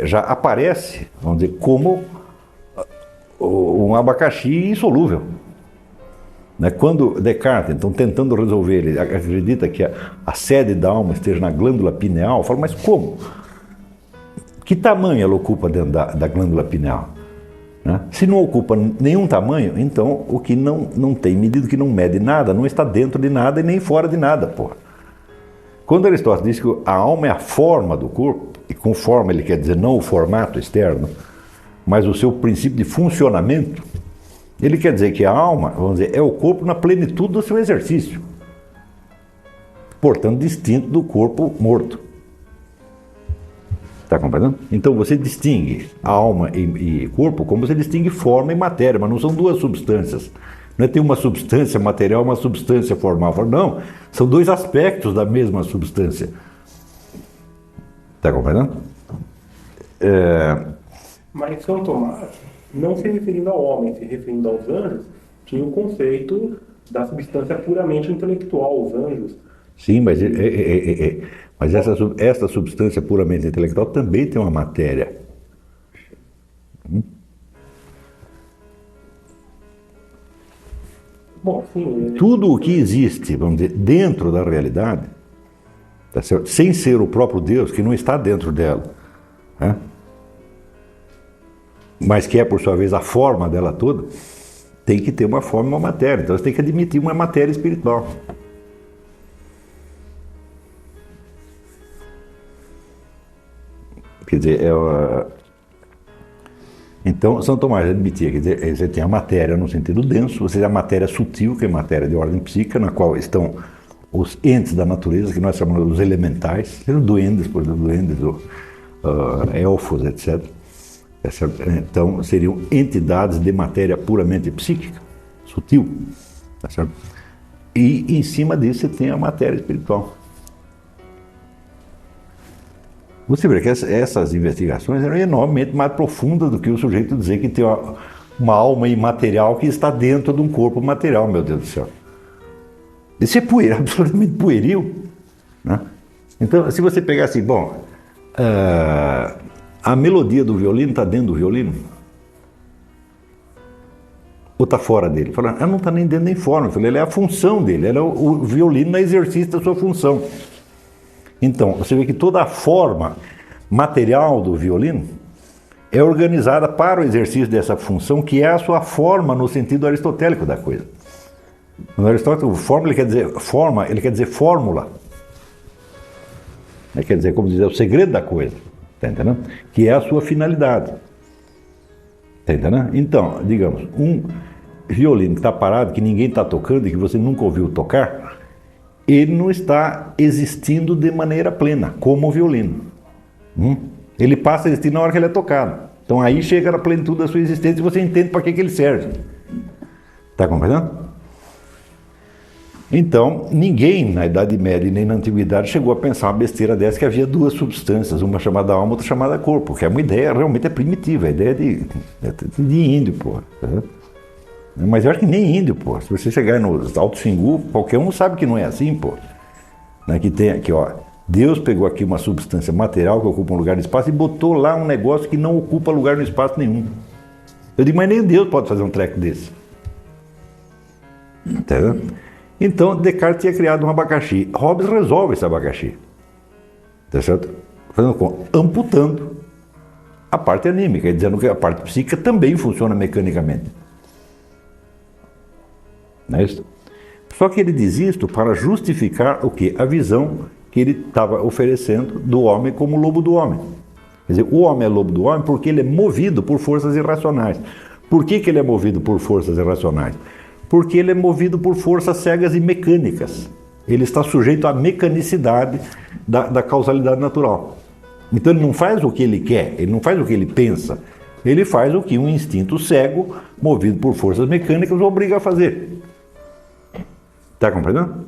já aparece, vamos dizer, como um abacaxi insolúvel. Né? Quando Descartes, então, tentando resolver, ele acredita que a sede da alma esteja na glândula pineal, fala, mas como? Que tamanho ela ocupa dentro da glândula pineal? Né? Se não ocupa nenhum tamanho, então o que não tem medida, que não mede nada, não está dentro de nada e nem fora de nada, porra. Quando Aristóteles diz que a alma é a forma do corpo, e com forma ele quer dizer não o formato externo, mas o seu princípio de funcionamento, ele quer dizer que a alma, vamos dizer, é o corpo na plenitude do seu exercício, portanto distinto do corpo morto. Está compreendendo? Então você distingue alma e corpo como você distingue forma e matéria, mas não são duas substâncias. Não é ter uma substância material e uma substância formal. Não, são dois aspectos da mesma substância. Está compreendendo? Mas São Tomás, não se referindo ao homem, se referindo aos anjos, tinha o conceito da substância puramente intelectual, os anjos. Sim, mas essa substância puramente intelectual também tem uma matéria. Bom, sim, tudo o que existe, vamos dizer, dentro da realidade, tá certo? Sem ser o próprio Deus, que não está dentro dela, né? mas que é, por sua vez, a forma dela toda, tem que ter uma forma e uma matéria. Então você tem que admitir uma matéria espiritual. Quer dizer, então, São Tomás admitia, quer dizer, você tem a matéria no sentido denso, você tem a matéria sutil, que é matéria de ordem psíquica, na qual estão os entes da natureza, que nós chamamos de elementais, duendes, por exemplo, duendes, elfos, etc. Então, seriam entidades de matéria puramente psíquica, sutil, tá certo? E em cima disso você tem a matéria espiritual. Você vê que essas investigações eram enormemente mais profundas do que o sujeito dizer que tem uma alma imaterial que está dentro de um corpo material, meu Deus do céu. Isso é absolutamente pueril, né? Então, se você pegar assim, bom, a melodia do violino está dentro do violino? Ou está fora dele? Fala, não está nem dentro nem fora. Eu falei, ele é a função dele, o violino é exercício da sua função. Então, você vê que toda a forma material do violino é organizada para o exercício dessa função, que é a sua forma no sentido aristotélico da coisa. No Aristóteles, forma ele quer dizer fórmula. Quer dizer, como dizer, o segredo da coisa. Está entendendo? Que é a sua finalidade. Está entendendo? Então, digamos, um violino que está parado, que ninguém está tocando e que você nunca ouviu tocar, ele não está existindo de maneira plena, como o violino. Ele passa a existir na hora que ele é tocado. Então aí chega a plenitude da sua existência e você entende para que ele serve. Está compreendendo? Então, ninguém na Idade Média e nem na Antiguidade chegou a pensar uma besteira dessa, que havia duas substâncias, uma chamada alma, outra chamada corpo, que é uma ideia realmente primitiva, a ideia de índio, porra. Mas eu acho que nem índio, pô. Se você chegar nos Alto Xingu, qualquer um sabe que não é assim, pô. Que tem aqui, ó. Deus pegou aqui uma substância material que ocupa um lugar no espaço e botou lá um negócio que não ocupa lugar no espaço nenhum. Eu digo, mas nem Deus pode fazer um treco desse. Entendeu? Então, Descartes tinha criado um abacaxi. Hobbes resolve esse abacaxi. Tá certo? Amputando a parte anímica, dizendo que a parte psíquica também funciona mecanicamente. Não é isso? Só que ele diz isto para justificar o quê? A visão que ele estava oferecendo do homem como lobo do homem. Quer dizer, o homem é lobo do homem porque ele é movido por forças irracionais. Por que ele é movido por forças irracionais? Porque ele é movido por forças cegas e mecânicas. Ele está sujeito à mecanicidade da causalidade natural. Então ele não faz o que ele quer, ele não faz o que ele pensa. Ele faz o que um instinto cego, movido por forças mecânicas, o obriga a fazer. Está compreendendo?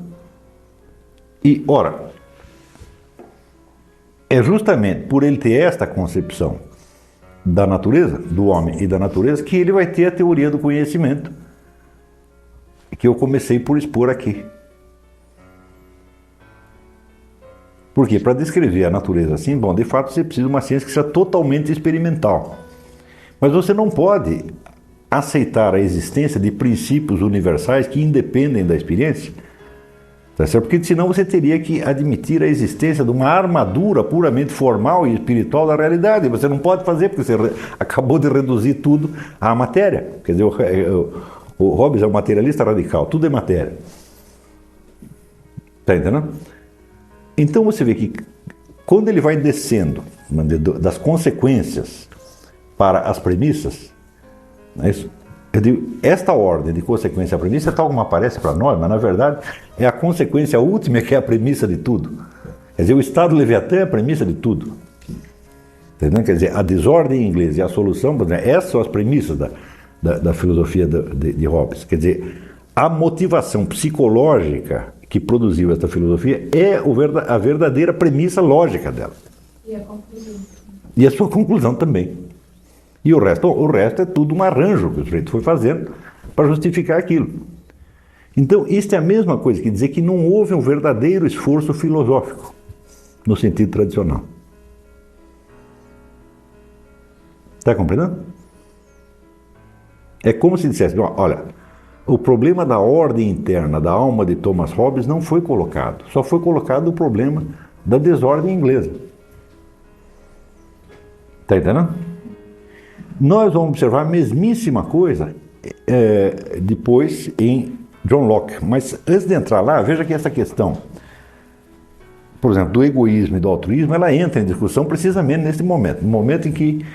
E, ora, é justamente por ele ter esta concepção da natureza, do homem e da natureza, que ele vai ter a teoria do conhecimento, que eu comecei por expor aqui. Por quê? Para descrever a natureza assim, bom, de fato você precisa de uma ciência que seja totalmente experimental. Mas você não pode aceitar a existência de princípios universais que independem da experiência, tá certo? Porque senão você teria que admitir a existência de uma armadura puramente formal e espiritual da realidade. Você não pode fazer porque você acabou de reduzir tudo à matéria. Quer dizer, o Hobbes é um materialista radical, tudo é matéria. Está entendendo? Então você vê que quando ele vai descendo das consequências para as premissas, não é isso? Eu digo, esta ordem de consequência à premissa é tal como aparece para nós, mas na verdade é a consequência última que é a premissa de tudo. Quer dizer, o estado Leviatã é a premissa de tudo. Entendeu? Quer dizer, a desordem em inglês e a solução, essas são as premissas da filosofia de Hobbes. Quer dizer, a motivação psicológica que produziu esta filosofia é a verdadeira premissa lógica dela. E a conclusão. E a sua conclusão também. E o resto é tudo um arranjo que o sujeito foi fazendo para justificar aquilo. Então, isso é a mesma coisa que dizer que não houve um verdadeiro esforço filosófico, no sentido tradicional. Está compreendendo? É como se dissesse, olha, o problema da ordem interna da alma de Thomas Hobbes não foi colocado, só foi colocado o problema da desordem inglesa. Está entendendo? Nós vamos observar a mesmíssima coisa depois em John Locke. Mas antes de entrar lá, veja que essa questão, por exemplo, do egoísmo e do altruísmo, ela entra em discussão precisamente nesse momento. No momento em que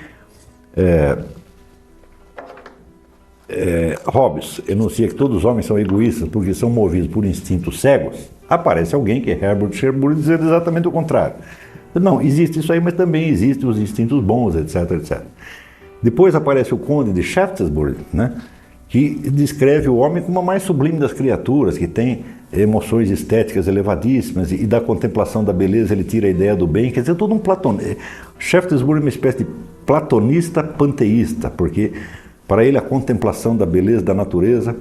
Hobbes enuncia que todos os homens são egoístas porque são movidos por instintos cegos, aparece alguém que é Herbert Sherwood dizendo exatamente o contrário. Não, existe isso aí, mas também existem os instintos bons, etc, etc. Depois aparece o conde de Shaftesbury, né, que descreve o homem como a mais sublime das criaturas, que tem emoções estéticas elevadíssimas, e da contemplação da beleza ele tira a ideia do bem, quer dizer, todo um platonista. Shaftesbury é uma espécie de platonista panteísta, porque para ele a contemplação da beleza da natureza,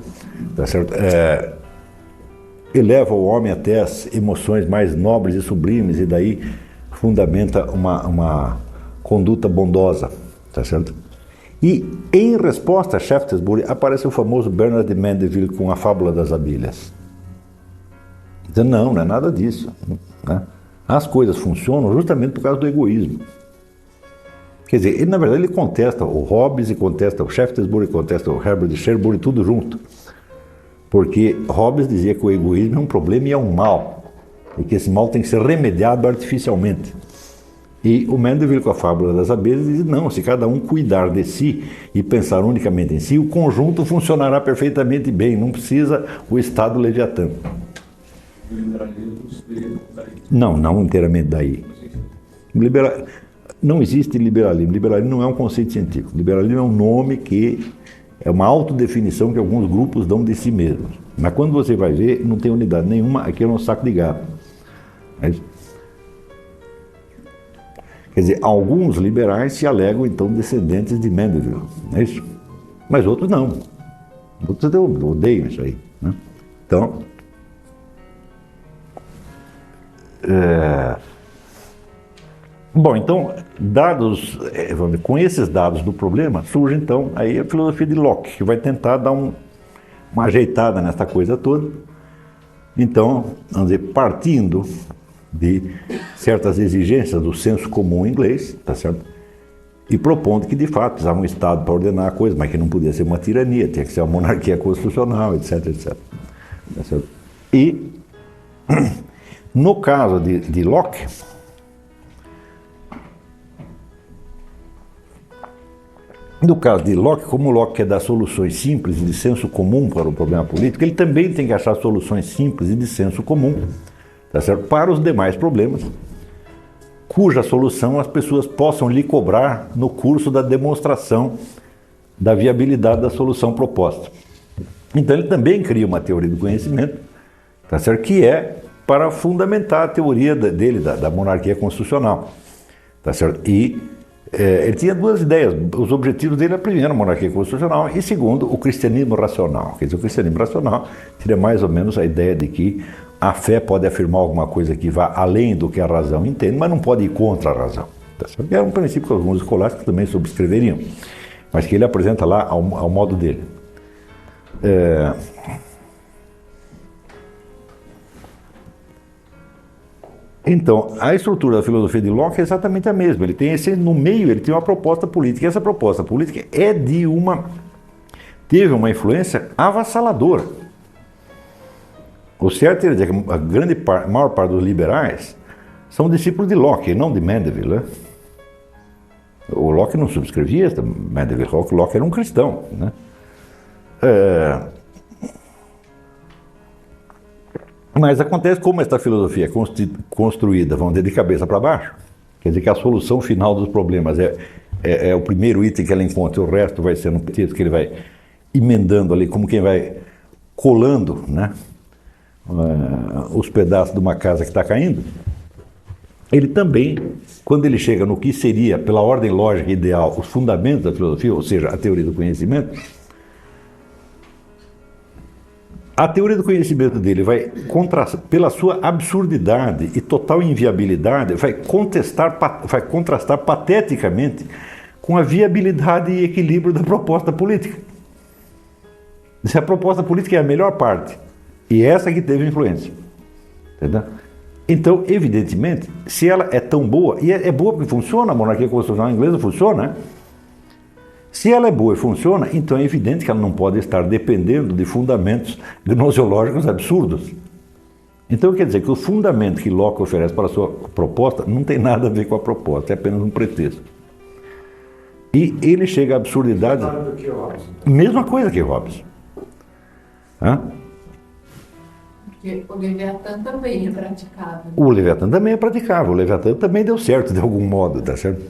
tá certo? Eleva o homem até as emoções mais nobres e sublimes, e daí fundamenta uma conduta bondosa, tá certo? E em resposta a Shaftesbury aparece o famoso Bernard de Mandeville com a Fábula das Abelhas. Dizendo, não é nada disso, né? As coisas funcionam justamente por causa do egoísmo. Quer dizer, ele, na verdade, ele contesta o Hobbes, e contesta o Shaftesbury, contesta o Herbert Sherwood, tudo junto. Porque Hobbes dizia que o egoísmo é um problema e é um mal, e que esse mal tem que ser remediado artificialmente. E o Mandeville, com a Fábula das Abelhas, diz, não, se cada um cuidar de si e pensar unicamente em si, o conjunto funcionará perfeitamente bem, não precisa o Estado leviatã. O liberalismo seria daí? Não inteiramente daí. Não existe liberalismo. Liberalismo não é um conceito científico. Liberalismo é um nome que é uma autodefinição que alguns grupos dão de si mesmos. Mas quando você vai ver, não tem unidade nenhuma, aquilo é um saco de gato. Quer dizer, alguns liberais se alegam, então, descendentes de Mandeville, não é isso? Mas outros não. Outros odeiam isso aí, né? Então, bom, então, com esses dados do problema, surge, então, aí a filosofia de Locke, que vai tentar dar uma ajeitada nessa coisa toda. Então, vamos dizer, partindo de certas exigências do senso comum inglês, tá certo? E propondo que, de fato, precisava um Estado para ordenar a coisa, mas que não podia ser uma tirania, tinha que ser uma monarquia constitucional, etc, etc. Tá certo? E, no caso de Locke, como Locke quer dar soluções simples e de senso comum para o problema político, ele também tem que achar soluções simples e de senso comum, tá certo? Para os demais problemas, cuja solução as pessoas possam lhe cobrar no curso da demonstração da viabilidade da solução proposta. Então ele também cria uma teoria do conhecimento, tá certo? Que é para fundamentar a teoria dele, da monarquia constitucional, tá certo? E ele tinha duas ideias. Os objetivos dele, a primeira, a monarquia constitucional, e segundo, o cristianismo racional. Quer dizer, o cristianismo racional seria mais ou menos a ideia de que a fé pode afirmar alguma coisa que vá além do que a razão entende, mas não pode ir contra a razão. Tá certo? É um princípio que alguns escolásticos também subscreveriam, mas que ele apresenta lá ao modo dele. Então, a estrutura da filosofia de Locke é exatamente a mesma. Ele tem no meio, ele tem uma proposta política. E essa proposta política teve uma influência avassaladora. O certo é dizer que a maior parte dos liberais são discípulos de Locke, não de Mandeville, né? O Locke não subscrevia Mandeville, Locke era um cristão, né? Mas acontece como esta filosofia é construída, vamos dizer, de cabeça para baixo, quer dizer que a solução final dos problemas é o primeiro item que ela encontra, e o resto vai ser no texto que ele vai emendando ali, como quem vai colando, né, os pedaços de uma casa que está caindo. Ele também, quando ele chega no que seria, pela ordem lógica ideal, os fundamentos da filosofia, ou seja, a teoria do conhecimento, a teoria do conhecimento dele vai pela sua absurdidade e total inviabilidade, vai contrastar pateticamente com a viabilidade e equilíbrio da proposta política. Se a proposta política é a melhor parte, e essa que teve influência, entendeu? Então, evidentemente, se ela é tão boa, e é boa porque funciona, a monarquia constitucional inglesa funciona, né? Se ela é boa e funciona, então é evidente que ela não pode estar dependendo de fundamentos gnoseológicos absurdos. Então quer dizer que o fundamento que Locke oferece para a sua proposta não tem nada a ver com a proposta, é apenas um pretexto. E ele chega à absurdidade. Mesma coisa que Hobbes. Hã? Porque o Leviatã também é praticável. O Leviatã também é praticável, o Leviatã também deu certo de algum modo, tá certo?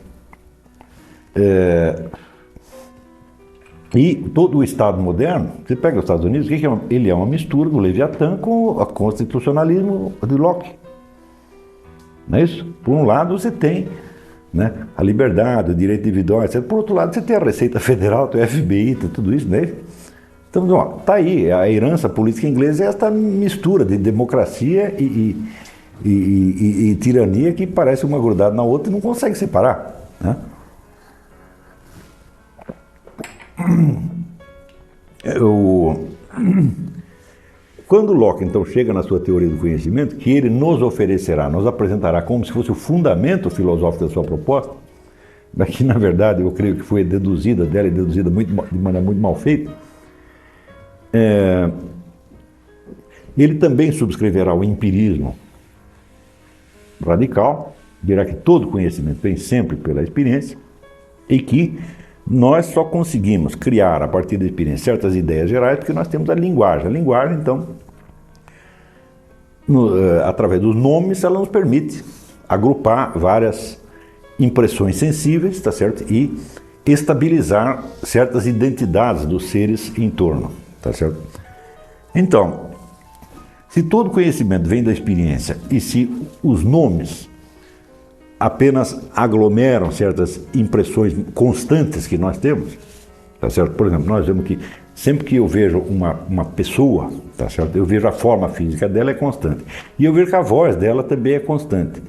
E todo o Estado moderno, você pega os Estados Unidos, ele é uma mistura do Leviatã com o constitucionalismo de Locke. Não é isso? Por um lado você tem, né, a liberdade, o direito individual, etc. Por outro lado você tem a Receita Federal, tem o FBI, tem tudo isso, né? Então, está aí, a herança política inglesa é esta mistura de democracia e tirania que parece uma grudada na outra e não consegue separar, né? Quando Locke, então, chega na sua teoria do conhecimento, que ele nos oferecerá, nos apresentará como se fosse o fundamento filosófico da sua proposta, mas que, na verdade, eu creio que foi deduzida dela e deduzida de maneira muito mal feita, ele também subscreverá o empirismo radical, dirá que todo conhecimento vem sempre pela experiência e que nós só conseguimos criar, a partir da experiência, certas ideias gerais porque nós temos a linguagem. A linguagem, então, através dos nomes, ela nos permite agrupar várias impressões sensíveis, tá certo? E estabilizar certas identidades dos seres em torno, tá certo? Então, se todo conhecimento vem da experiência e se os nomes apenas aglomeram certas impressões constantes que nós temos, tá certo? Por exemplo, nós vemos que sempre que eu vejo uma pessoa, tá certo? Eu vejo a forma física dela é constante. E eu vejo que a voz dela também é constante.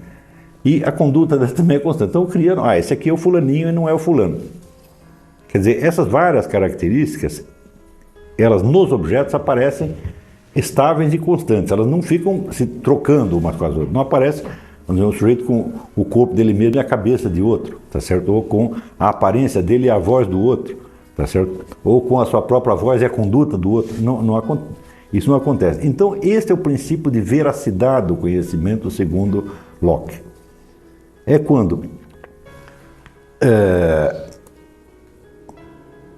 E a conduta dela também é constante. Então, criando, esse aqui é o fulaninho e não é o fulano. Quer dizer, essas várias características, elas nos objetos aparecem estáveis e constantes. Elas não ficam se trocando umas com as outras. Não aparece um sujeito com o corpo dele mesmo e a cabeça de outro, tá certo? Ou com a aparência dele e a voz do outro, tá certo? Ou com a sua própria voz e a conduta do outro. Isso não acontece. Então, este é o princípio de veracidade do conhecimento segundo Locke. É quando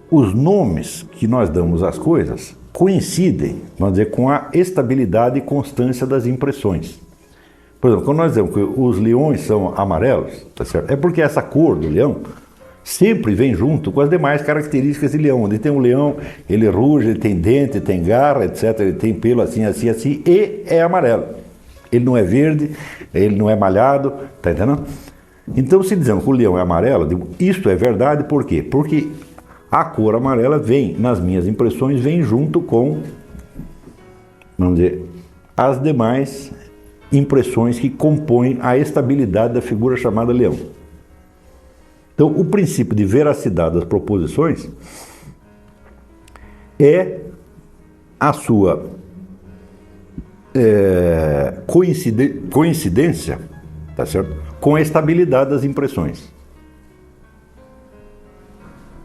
os nomes que nós damos às coisas coincidem, vamos dizer, com a estabilidade e constância das impressões. Por exemplo, quando nós dizemos que os leões são amarelos, tá certo? É porque essa cor do leão sempre vem junto com as demais características de leão. Onde tem um leão, ele ruge, ele tem dente, tem garra, etc. Ele tem pelo assim, assim, assim, e é amarelo. Ele não é verde, ele não é malhado, tá entendendo? Então, se dizemos que o leão é amarelo, isto é verdade, por quê? Porque a cor amarela vem, nas minhas impressões, vem junto com, vamos dizer, as demais impressões que compõem a estabilidade da figura chamada leão. Então, o princípio de veracidade das proposições é a sua coincidência, tá certo? Com a estabilidade das impressões.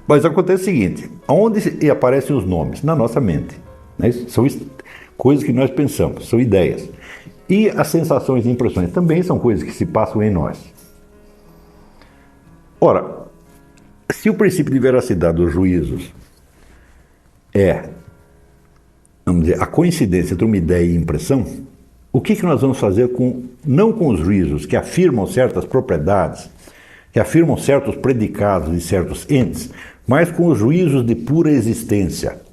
Mas acontece o seguinte, onde aparecem os nomes? Na nossa mente. Né? São coisas que nós pensamos, são ideias. E as sensações e impressões também são coisas que se passam em nós. Ora, se o princípio de veracidade dos juízos é, vamos dizer, a coincidência entre uma ideia e impressão, o que nós vamos fazer não com os juízos que afirmam certas propriedades, que afirmam certos predicados de certos entes, mas com os juízos de pura existência?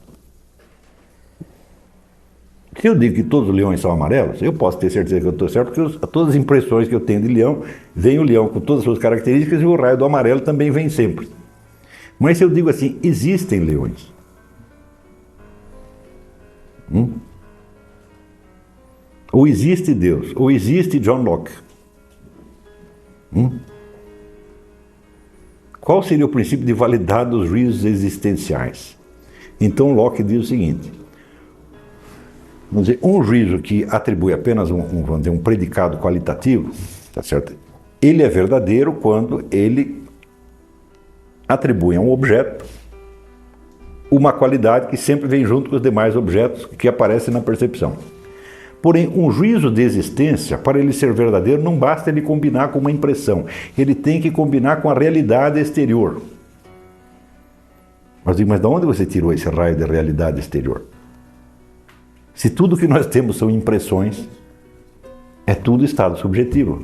Se eu digo que todos os leões são amarelos, eu posso ter certeza que eu estou certo, porque todas as impressões que eu tenho de leão, vem o leão com todas as suas características e o raio do amarelo também vem sempre. Mas se eu digo assim, existem leões. Ou existe Deus, ou existe John Locke. Qual seria o princípio de validade dos juízos existenciais? Então Locke diz o seguinte, vamos dizer, um juízo que atribui apenas vamos dizer, um predicado qualitativo, tá certo? Ele é verdadeiro quando ele atribui a um objeto uma qualidade que sempre vem junto com os demais objetos que aparecem na percepção. Porém, um juízo de existência, para ele ser verdadeiro, não basta ele combinar com uma impressão. Ele tem que combinar com a realidade exterior. Mas de onde você tirou esse raio de realidade exterior? Se tudo que nós temos são impressões, é tudo estado subjetivo.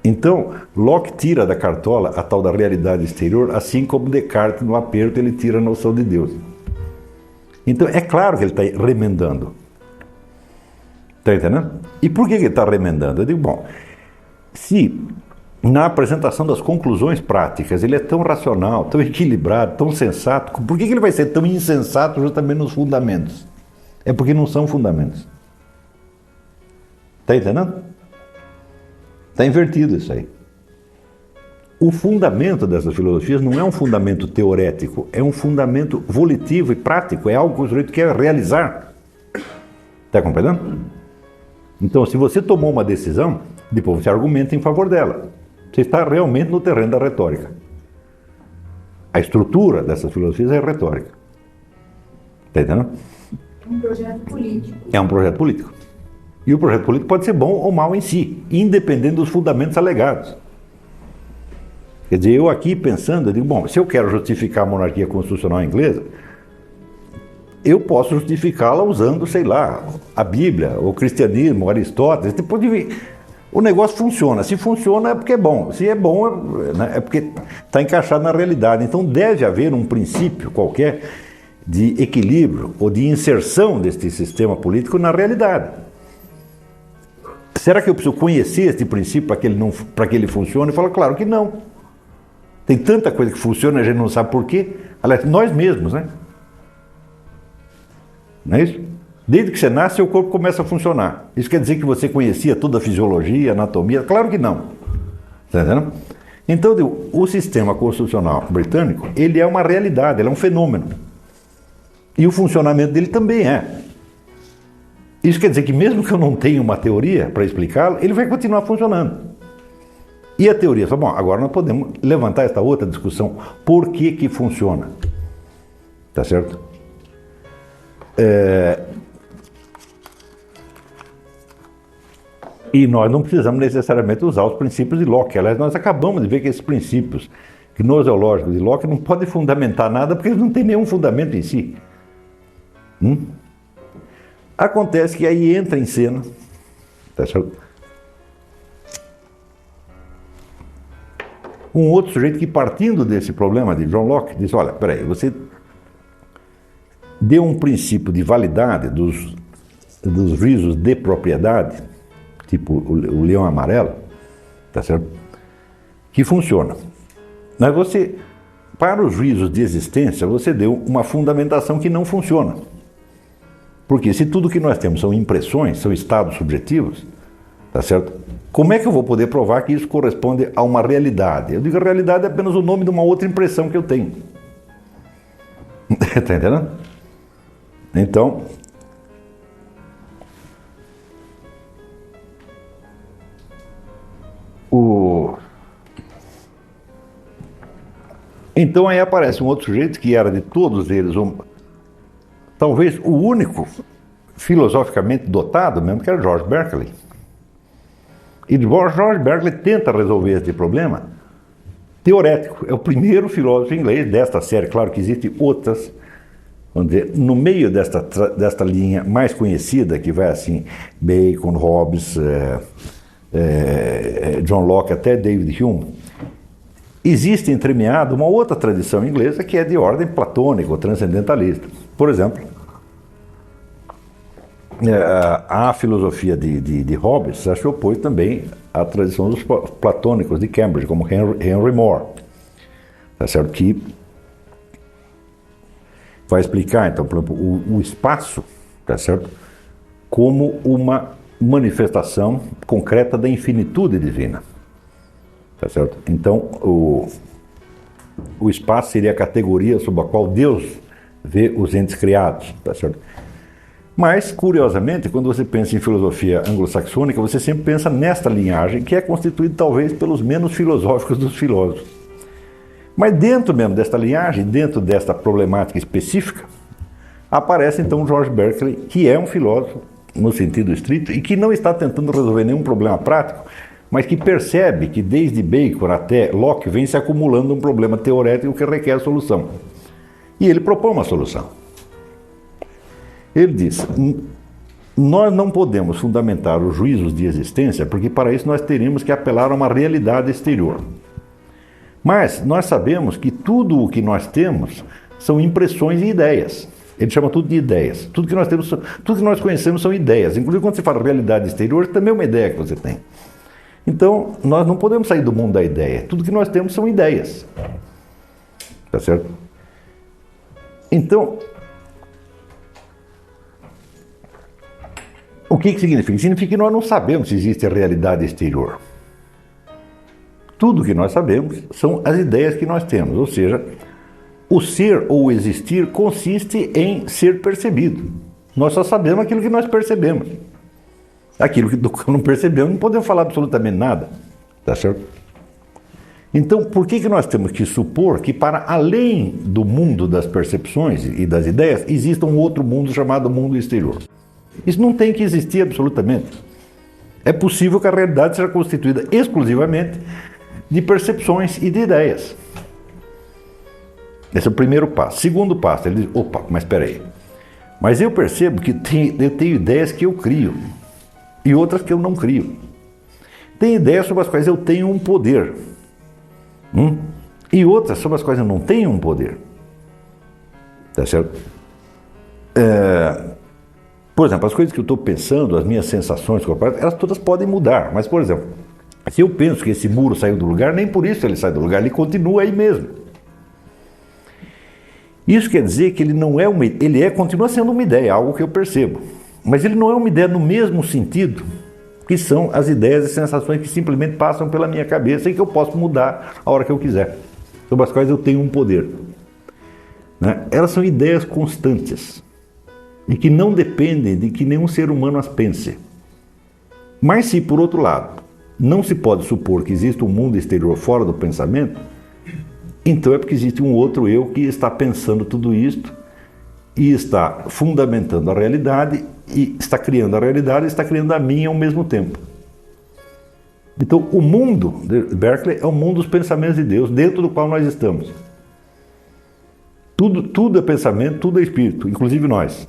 Então, Locke tira da cartola a tal da realidade exterior, assim como Descartes, no aperto, ele tira a noção de Deus. Então, é claro que ele está remendando. Está entendendo? E por que ele está remendando? Eu digo, bom, se na apresentação das conclusões práticas ele é tão racional, tão equilibrado, tão sensato, por que ele vai ser tão insensato justamente nos fundamentos? É porque não são fundamentos. Está entendendo? Está invertido isso aí. O fundamento dessas filosofias não é um fundamento teorético, é um fundamento volitivo e prático, é algo que o sujeito quer realizar. Está compreendendo? Então, se você tomou uma decisão, depois você argumenta em favor dela. Você está realmente no terreno da retórica. A estrutura dessas filosofias é retórica. Está entendendo? Um projeto político. É um projeto político. E o projeto político pode ser bom ou mau em si, independente dos fundamentos alegados. Quer dizer, eu aqui pensando, eu digo, bom, se eu quero justificar a monarquia constitucional inglesa, eu posso justificá-la usando, sei lá, a Bíblia, o cristianismo, Aristóteles, tipo de... O negócio funciona. Se funciona é porque é bom. Se é bom é porque está encaixado na realidade. Então deve haver um princípio qualquer de equilíbrio ou de inserção deste sistema político na realidade. Será que eu preciso conhecer este princípio para que ele funcione? Eu falo, claro que não. Tem tanta coisa que funciona e a gente não sabe por quê. Aliás, nós mesmos, né? Não é isso? Desde que você nasce, seu corpo começa a funcionar. Isso quer dizer que você conhecia toda a fisiologia, a anatomia? Claro que não. Está entendendo? Então, o sistema constitucional britânico, ele é uma realidade, ele é um fenômeno. E o funcionamento dele também é. Isso quer dizer que mesmo que eu não tenha uma teoria para explicá-lo, ele vai continuar funcionando. E a teoria, bom, agora nós podemos levantar esta outra discussão. Por que funciona? Tá certo? E nós não precisamos necessariamente usar os princípios de Locke. Aliás, nós acabamos de ver que esses princípios gnoseológicos de Locke não podem fundamentar nada porque eles não têm nenhum fundamento em si. Acontece que aí entra em cena, tá certo? Um outro sujeito que, partindo desse problema de John Locke, diz, olha, peraí, você deu um princípio de validade dos juízos de propriedade, tipo o leão amarelo, tá certo? Que funciona. Mas você, para os juízos de existência, você deu uma fundamentação que não funciona. Porque se tudo que nós temos são impressões, são estados subjetivos, tá certo? Como é que eu vou poder provar que isso corresponde a uma realidade? Eu digo que a realidade é apenas o nome de uma outra impressão que eu tenho. Está entendendo? Então, então aí aparece um outro sujeito que era de todos eles, talvez o único filosoficamente dotado mesmo, que era George Berkeley. E George Berkeley tenta resolver esse problema teorético. É o primeiro filósofo inglês desta série. Claro que existem outras, vamos dizer, no meio desta linha mais conhecida, que vai assim, Bacon, Hobbes, John Locke, até David Hume. Existe entremeada uma outra tradição inglesa que é de ordem platônica ou transcendentalista. Por exemplo, a filosofia de Hobbes se opôs também à tradição dos platônicos de Cambridge, como Henry More, tá certo? Que vai explicar, então, por exemplo, o espaço, tá certo? Como uma manifestação concreta da infinitude divina, tá certo? Então, o espaço seria a categoria sob a qual Deus vê os entes criados, tá certo? Mas, curiosamente, quando você pensa em filosofia anglo-saxônica, você sempre pensa nesta linhagem, que é constituída talvez pelos menos filosóficos dos filósofos. Mas dentro mesmo desta linhagem, dentro desta problemática específica, aparece então George Berkeley, que é um filósofo no sentido estrito e que não está tentando resolver nenhum problema prático, mas que percebe que desde Bacon até Locke vem se acumulando um problema teorético que requer solução. E ele propõe uma solução. Ele diz: nós não podemos fundamentar os juízos de existência, porque para isso nós teríamos que apelar a uma realidade exterior. Mas nós sabemos que tudo o que nós temos são impressões e ideias. Ele chama tudo de ideias. Tudo que nós temos, tudo que nós conhecemos são ideias. Inclusive, quando você fala realidade exterior, também é uma ideia que você tem. Então, nós não podemos sair do mundo da ideia. Tudo que nós temos são ideias. Tá certo? Então, o que significa? Significa que nós não sabemos se existe a realidade exterior. Tudo que nós sabemos são as ideias que nós temos, ou seja, o ser ou o existir consiste em ser percebido. Nós só sabemos aquilo que nós percebemos. Aquilo que não percebemos não podemos falar absolutamente nada. Tá certo? Então, por que nós temos que supor que para além do mundo das percepções e das ideias, exista um outro mundo chamado mundo exterior? Isso não tem que existir absolutamente. É possível que a realidade seja constituída exclusivamente de percepções e de ideias. Esse é o primeiro passo. Segundo passo, ele diz: opa, mas espera aí. Mas eu percebo que eu tenho ideias que eu crio e outras que eu não crio. Tem ideias sobre as quais eu tenho um poder e outras sobre as quais eu não tenho um poder. Tá certo? Por exemplo, as coisas que eu estou pensando, as minhas sensações corporais, elas todas podem mudar. Mas, por exemplo, se eu penso que esse muro saiu do lugar, nem por isso ele sai do lugar, ele continua aí mesmo. Isso quer dizer que ele não é uma, continua sendo uma ideia, algo que eu percebo. Mas ele não é uma ideia no mesmo sentido que são as ideias e sensações que simplesmente passam pela minha cabeça e que eu posso mudar a hora que eu quiser, sobre as quais eu tenho um poder. Né? Elas são ideias constantes e que não dependem de que nenhum ser humano as pense. Mas se, por outro lado, não se pode supor que existe um mundo exterior fora do pensamento, então é porque existe um outro eu que está pensando tudo isto e está fundamentando a realidade e está criando a realidade e está criando a minha ao mesmo tempo. Então, o mundo de Berkeley é o mundo dos pensamentos de Deus, dentro do qual nós estamos. Tudo é pensamento, tudo é espírito, inclusive nós.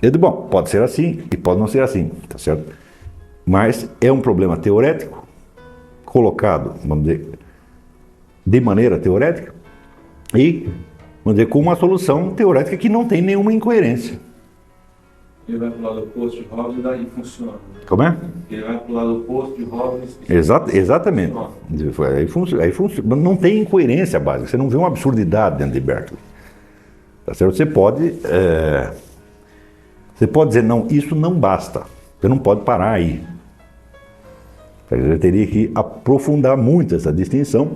Eu digo, bom, pode ser assim e pode não ser assim, tá certo? Mas é um problema teorético, colocado, vamos dizer, de maneira teorética e, vamos dizer, com uma solução teorética que não tem nenhuma incoerência. Ele vai para o lado oposto de Hobbes e daí funciona. Como é? Ele vai para o lado oposto de Hobbes. Exatamente. Aí funciona. Não tem incoerência básica, você não vê uma absurdidade dentro de Berkeley. Tá certo? Você pode dizer, não, isso não basta. Você não pode parar aí. Você teria que aprofundar muito essa distinção,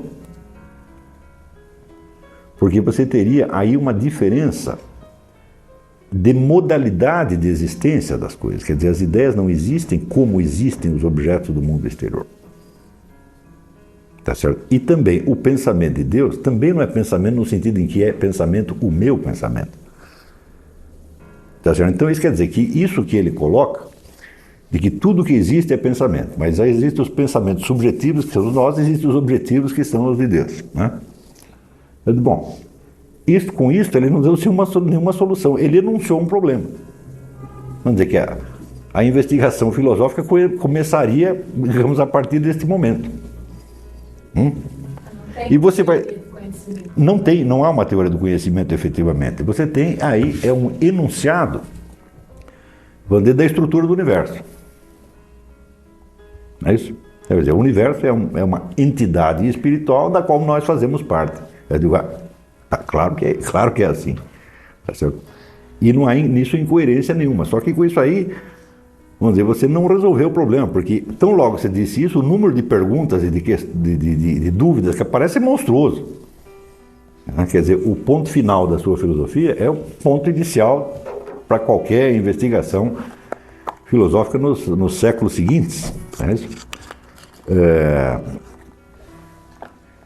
porque você teria aí uma diferença de modalidade de existência das coisas. Quer dizer, as ideias não existem como existem os objetos do mundo exterior. Tá certo? E também o pensamento de Deus também não é pensamento no sentido em que é pensamento o meu pensamento. Tá certo? Então isso quer dizer que isso que ele coloca, de que tudo que existe é pensamento, mas aí existem os pensamentos subjetivos, que são os nossos, e existem os objetivos, que são os de Deus. Né? Eu digo, bom, com isso ele não deu nenhuma solução, ele enunciou um problema. Vamos dizer que a investigação filosófica começaria, digamos, a partir deste momento. E você vai... Não há uma teoria do conhecimento efetivamente. Você tem aí, um enunciado, vamos dizer, da estrutura do universo. É isso? Quer dizer, o universo é uma entidade espiritual da qual nós fazemos parte. Eu digo, claro que é assim. Tá certo? E não há nisso incoerência nenhuma. Só que com isso aí, vamos dizer, você não resolveu o problema, porque tão logo você disse isso, o número de perguntas e de dúvidas que aparece é monstruoso. Quer dizer, o ponto final da sua filosofia é o ponto inicial para qualquer investigação filosófica nos séculos seguintes. É isso?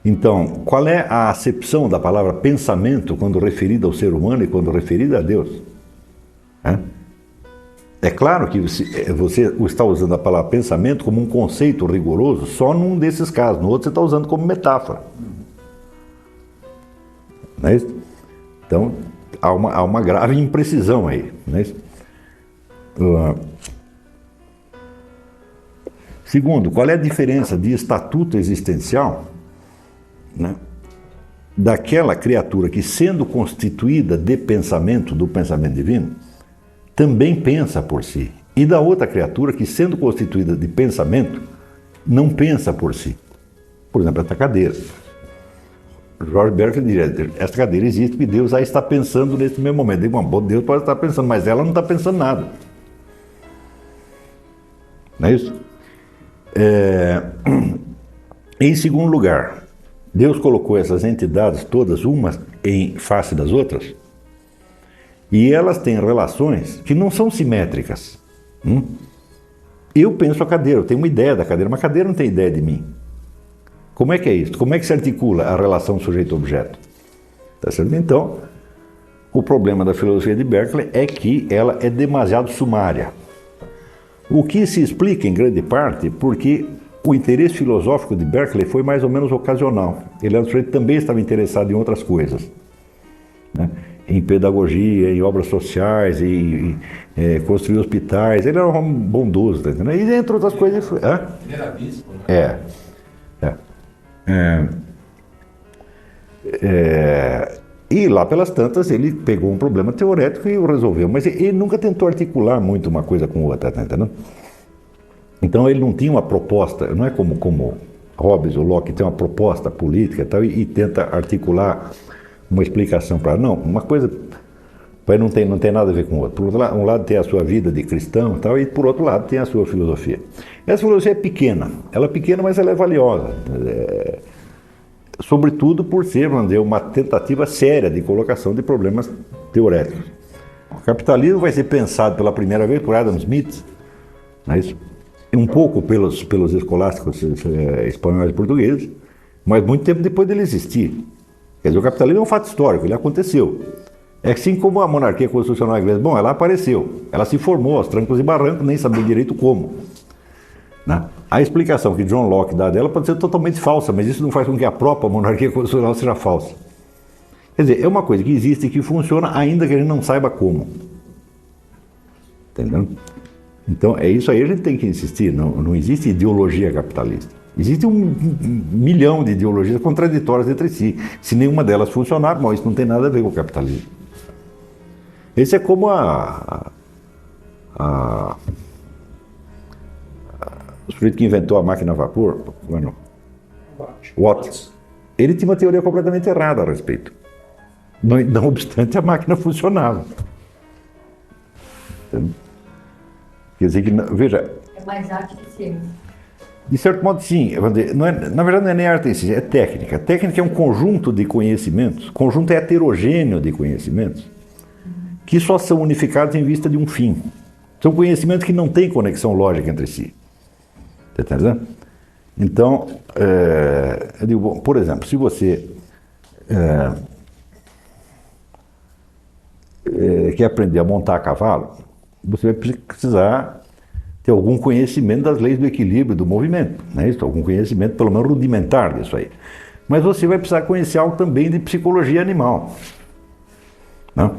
Então, qual é a acepção da palavra pensamento quando referida ao ser humano e quando referida a Deus? É claro que você está usando a palavra pensamento como um conceito rigoroso só num desses casos, no outro você está usando como metáfora. Não é isso? Então, há uma grave imprecisão aí. Não é isso? Segundo, qual é a diferença de estatuto existencial, né, daquela criatura que, sendo constituída de pensamento, do pensamento divino, também pensa por si, e da outra criatura que, sendo constituída de pensamento, não pensa por si? Por exemplo, esta cadeira. George Berkeley diria, esta cadeira existe porque Deus já está pensando nesse mesmo momento. Digo, bom, Deus pode estar pensando, mas ela não está pensando nada. Não é isso? Em segundo lugar, Deus colocou essas entidades todas, umas em face das outras, e elas têm relações que não são simétricas. Eu penso a cadeira, eu tenho uma ideia da cadeira, mas a cadeira não tem ideia de mim. Como é que é isso? Como é que se articula a relação sujeito-objeto? Tá certo? Então, o problema da filosofia de Berkeley é que ela é demasiado sumária. O que se explica, em grande parte, porque o interesse filosófico de Berkeley foi mais ou menos ocasional. Ele também estava interessado em outras coisas, né? Em pedagogia, em obras sociais, em construir hospitais. Ele era um homem bondoso, tá entendendo? E entre outras coisas... Ele era bispo, né? E lá pelas tantas ele pegou um problema teorético e o resolveu, mas ele nunca tentou articular muito uma coisa com outra, tá entendendo? Então ele não tinha uma proposta, não é como Hobbes ou Locke tem uma proposta política e tal, e tenta articular uma explicação para... Não, uma coisa não tem nada a ver com o outro. Por outro lado, um lado tem a sua vida de cristão e tal, e por outro lado tem a sua filosofia. Essa filosofia é pequena, mas ela é valiosa. Sobretudo por ser, vamos dizer, uma tentativa séria de colocação de problemas teoréticos. O capitalismo vai ser pensado pela primeira vez por Adam Smith, não é isso? Um pouco pelos escolásticos espanhóis e portugueses, mas muito tempo depois dele existir. Quer dizer, o capitalismo é um fato histórico, ele aconteceu. É assim como a monarquia constitucional inglesa. Bom, ela apareceu, ela se formou aos trancos e barrancos, nem sabia direito como. Né? A explicação que John Locke dá dela pode ser totalmente falsa, mas isso não faz com que a própria monarquia constitucional seja falsa. Quer dizer, é uma coisa que existe e que funciona, ainda que a gente não saiba como. Entendeu? Então, é isso aí que a gente tem que insistir. Não existe ideologia capitalista. Existe um milhão de ideologias contraditórias entre si. Se nenhuma delas funcionar, bom, isso não tem nada a ver com o capitalismo. Esse é como o sujeito que inventou a máquina a vapor, Watt, ele tinha uma teoria completamente errada a respeito. Não obstante, a máquina funcionava. Quer dizer que, veja... É mais arte que ciência. De certo modo, sim. Na verdade, não é nem arte em si, é técnica. A técnica é um conjunto de conhecimentos, conjunto heterogêneo de conhecimentos, que só são unificados em vista de um fim. São conhecimentos que não têm conexão lógica entre si. Está entendendo? Então, eu digo, bom, por exemplo, se você quer aprender a montar a cavalo, você vai precisar ter algum conhecimento das leis do equilíbrio, do movimento, né? Isso, algum conhecimento, pelo menos rudimentar disso aí. Mas você vai precisar conhecer algo também de psicologia animal. Né?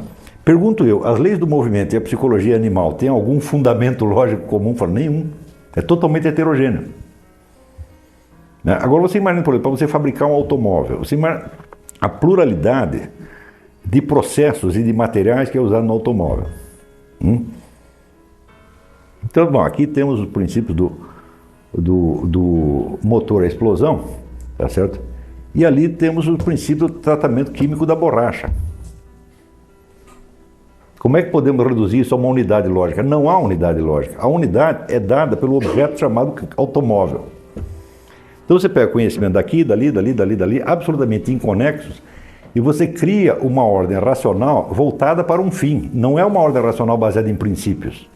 Pergunto eu, as leis do movimento e a psicologia animal têm algum fundamento lógico comum? Falo, nenhum. É totalmente heterogêneo. Né? Agora você imagina, por exemplo, para você fabricar um automóvel, você imagina a pluralidade de processos e de materiais que é usado no automóvel. Então, bom, aqui temos os princípios do motor à explosão, tá certo? E ali temos o princípio do tratamento químico da borracha. Como é que podemos reduzir isso a uma unidade lógica? Não há unidade lógica. A unidade é dada pelo objeto chamado automóvel. Então você pega conhecimento daqui, dali, absolutamente inconexos, e você cria uma ordem racional voltada para um fim. Não é uma ordem racional baseada em princípios,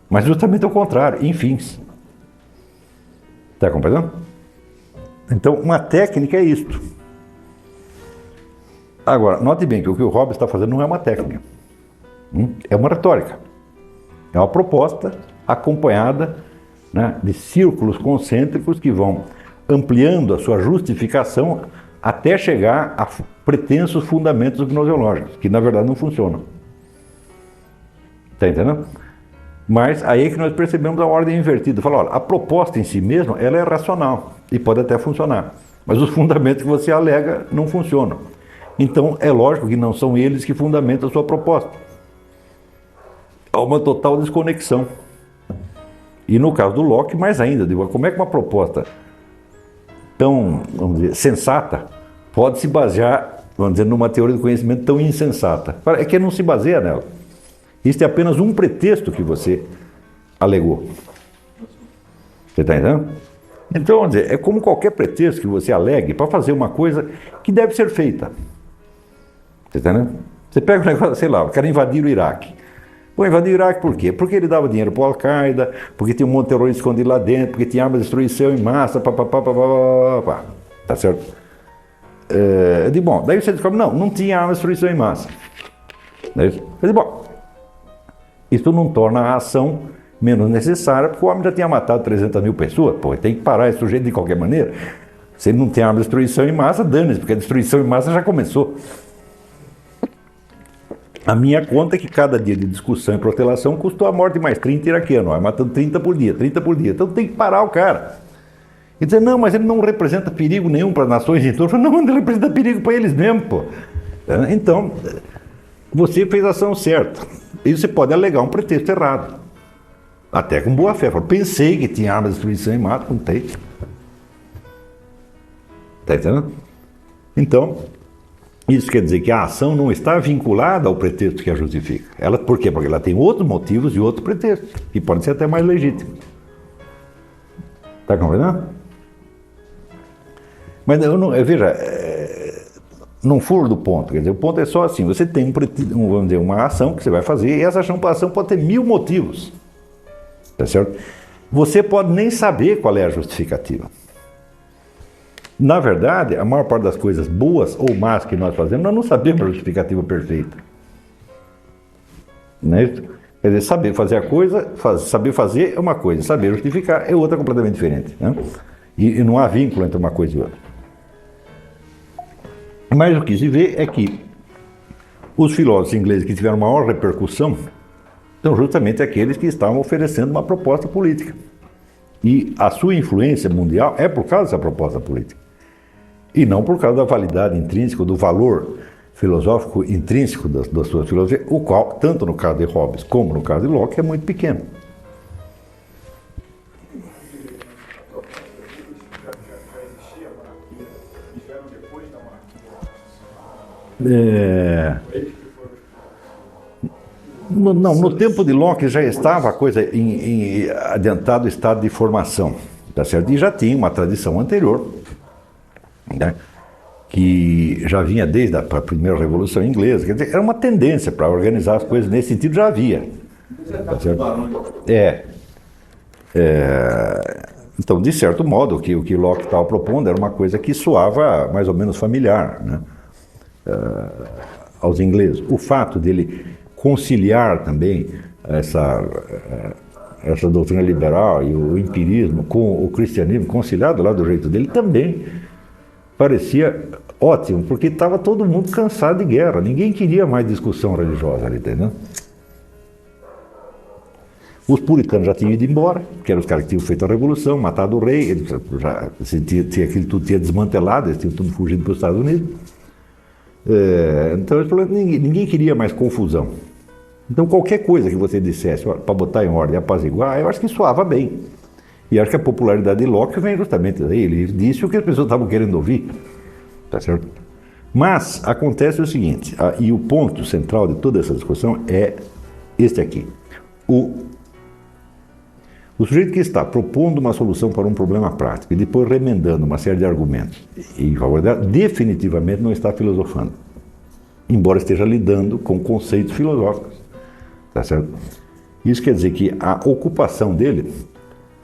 mas justamente ao contrário, em fins. Está compreendendo? Então, uma técnica é isto. Agora, note bem que o Hobbes está fazendo não é uma técnica, é uma retórica. É uma proposta acompanhada, né, de círculos concêntricos que vão ampliando a sua justificação até chegar a pretensos fundamentos gnoseológicos, que na verdade não funcionam. Está entendendo? Mas aí é que nós percebemos a ordem invertida. Fala, olha, a proposta em si mesma, ela é racional e pode até funcionar, mas os fundamentos que você alega não funcionam. Então é lógico que não são eles que fundamentam a sua proposta. Há uma total desconexão. E no caso do Locke, mais ainda, digo, como é que uma proposta tão, vamos dizer, sensata pode se basear, vamos dizer, numa teoria do conhecimento tão insensata? É que não se baseia nela. Isso é apenas um pretexto que você alegou. Você está entendendo? Então, vamos dizer, é como qualquer pretexto que você alegue para fazer uma coisa que deve ser feita. Você está entendendo? Você pega um negócio, sei lá, eu quero invadir o Iraque. Pô, invadir o Iraque por quê? Porque ele dava dinheiro para o Al-Qaeda, porque tinha um monte de terrorista escondido lá dentro, porque tinha armas de destruição em massa, papapá. Tá certo? Eu digo, bom, daí você descobre, não tinha armas de destruição em massa. Eu digo, bom, isso não torna a ação menos necessária, porque o homem já tinha matado 300 mil pessoas, pô, tem que parar esse sujeito de qualquer maneira. Se ele não tem arma de destruição em massa, dane-se, porque a destruição em massa já começou. A minha conta é que cada dia de discussão e protelação custou a morte de mais 30 iraquianos, vai matando 30 por dia. Então tem que parar o cara. E dizer, não, mas ele não representa perigo nenhum para as nações em torno. Não, ele representa perigo para eles mesmos, pô. Então, você fez a ação certa. E você pode alegar um pretexto errado. Até com boa fé. Pensei que tinha arma de destruição em massa, não tem. Está entendendo? Então, isso quer dizer que a ação não está vinculada ao pretexto que a justifica. Por quê? Porque ela tem outros motivos e outros pretextos, que podem ser até mais legítimos. Está compreendendo? Mas veja, não furo do ponto. Quer dizer, o ponto é só assim, você tem vamos dizer, uma ação que você vai fazer, e essa ação pode ter 1000 motivos. Tá certo? Você pode nem saber qual é a justificativa. Na verdade, a maior parte das coisas boas ou más que nós fazemos, nós não sabemos a justificativa perfeita. Não é isso? Quer dizer, saber fazer a coisa, saber fazer é uma coisa, saber justificar é outra completamente diferente. Né? E não há vínculo entre uma coisa e outra. Mas o que se vê é que os filósofos ingleses que tiveram maior repercussão são justamente aqueles que estavam oferecendo uma proposta política. E a sua influência mundial é por causa dessa proposta política. E não por causa da validade intrínseca, do valor filosófico intrínseco da sua filosofia, o qual, tanto no caso de Hobbes como no caso de Locke, é muito pequeno. Não, no tempo de Locke já estava a coisa em adiantado estado de formação, tá certo? E já tinha uma tradição anterior, né, que já vinha desde a primeira Revolução Inglesa. Quer dizer, era uma tendência para organizar as coisas nesse sentido, já havia. Tá certo? Então, de certo modo, o que Locke estava propondo era uma coisa que soava mais ou menos familiar, né, aos ingleses. O fato dele conciliar também essa doutrina liberal e o empirismo com o cristianismo, conciliado lá do jeito dele, também parecia ótimo, porque estava todo mundo cansado de guerra, ninguém queria mais discussão religiosa ali, entendeu? Os puritanos já tinham ido embora, que eram os caras que tinham feito a revolução, matado o rei, eles já aquilo tudo tinha desmantelado, eles tinham tudo fugido para os Estados Unidos. Então ninguém queria mais confusão. Então qualquer coisa que você dissesse para botar em ordem e apaziguar, eu acho que soava bem. E acho que a popularidade de Locke vem justamente daí. Ele disse o que as pessoas estavam querendo ouvir. Tá certo? Mas acontece o seguinte, e o ponto central de toda essa discussão é este aqui. O sujeito que está propondo uma solução para um problema prático e depois remendando uma série de argumentos em favor dela, definitivamente não está filosofando, embora esteja lidando com conceitos filosóficos. Tá certo? Isso quer dizer que a ocupação dele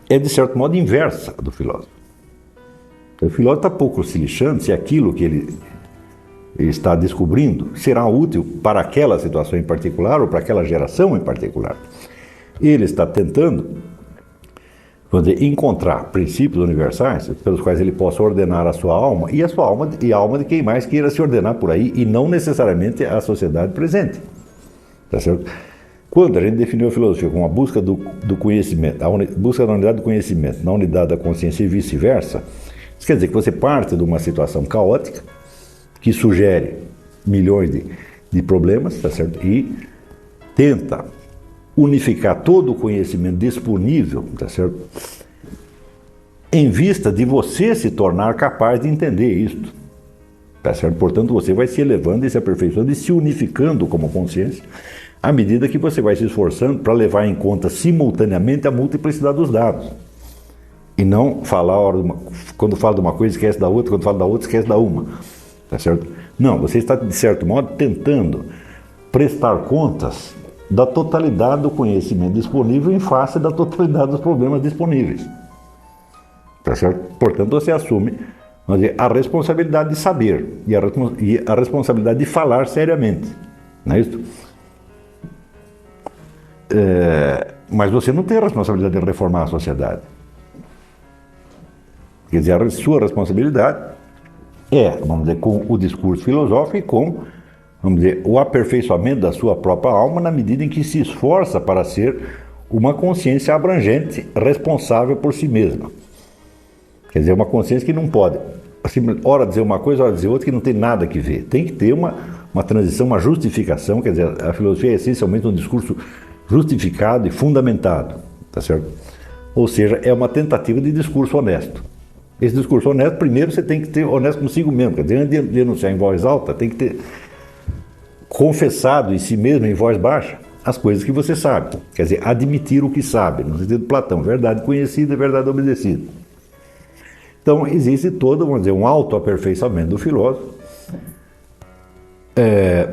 é, de certo modo, inversa do filósofo. O filósofo está pouco se lixando se aquilo que ele está descobrindo será útil para aquela situação em particular ou para aquela geração em particular. Ele está tentando, vamos dizer, encontrar princípios universais pelos quais ele possa ordenar a sua alma e a alma de quem mais queira se ordenar por aí, e não necessariamente a sociedade presente. Tá certo? Quando a gente definiu a filosofia como a busca do conhecimento, busca da unidade do conhecimento na unidade da consciência e vice-versa, isso quer dizer que você parte de uma situação caótica que sugere milhões de problemas, tá certo? E tenta unificar todo o conhecimento disponível, tá certo? Em vista de você se tornar capaz de entender isto, tá certo? Portanto, você vai se elevando e se aperfeiçoando e se unificando como consciência à medida que você vai se esforçando para levar em conta simultaneamente a multiplicidade dos dados. E não falar, quando fala de uma coisa, esquece da outra, quando fala da outra, esquece da uma. Tá certo? Não, você está, de certo modo, tentando prestar contas da totalidade do conhecimento disponível em face da totalidade dos problemas disponíveis. Tá certo? Portanto, você assume, vamos dizer, a responsabilidade de saber e a responsabilidade de falar seriamente. Não é isso? Mas você não tem a responsabilidade de reformar a sociedade. Quer dizer, a sua responsabilidade vamos dizer, com o discurso filosófico e com, vamos dizer, o aperfeiçoamento da sua própria alma na medida em que se esforça para ser uma consciência abrangente, responsável por si mesma. Quer dizer, uma consciência que não pode, assim, ora dizer uma coisa, ora dizer outra, que não tem nada que ver. Tem que ter uma transição, uma justificação, quer dizer, a filosofia é essencialmente um discurso justificado e fundamentado, tá certo? Ou seja, é uma tentativa de discurso honesto. Esse discurso honesto, primeiro você tem que ter honesto consigo mesmo, quer dizer, antes de denunciar em voz alta, tem que ter confessado em si mesmo, em voz baixa, as coisas que você sabe. Quer dizer, admitir o que sabe, no sentido de Platão, verdade conhecida e verdade obedecida. Então, existe todo, vamos dizer, um autoaperfeiçoamento do filósofo,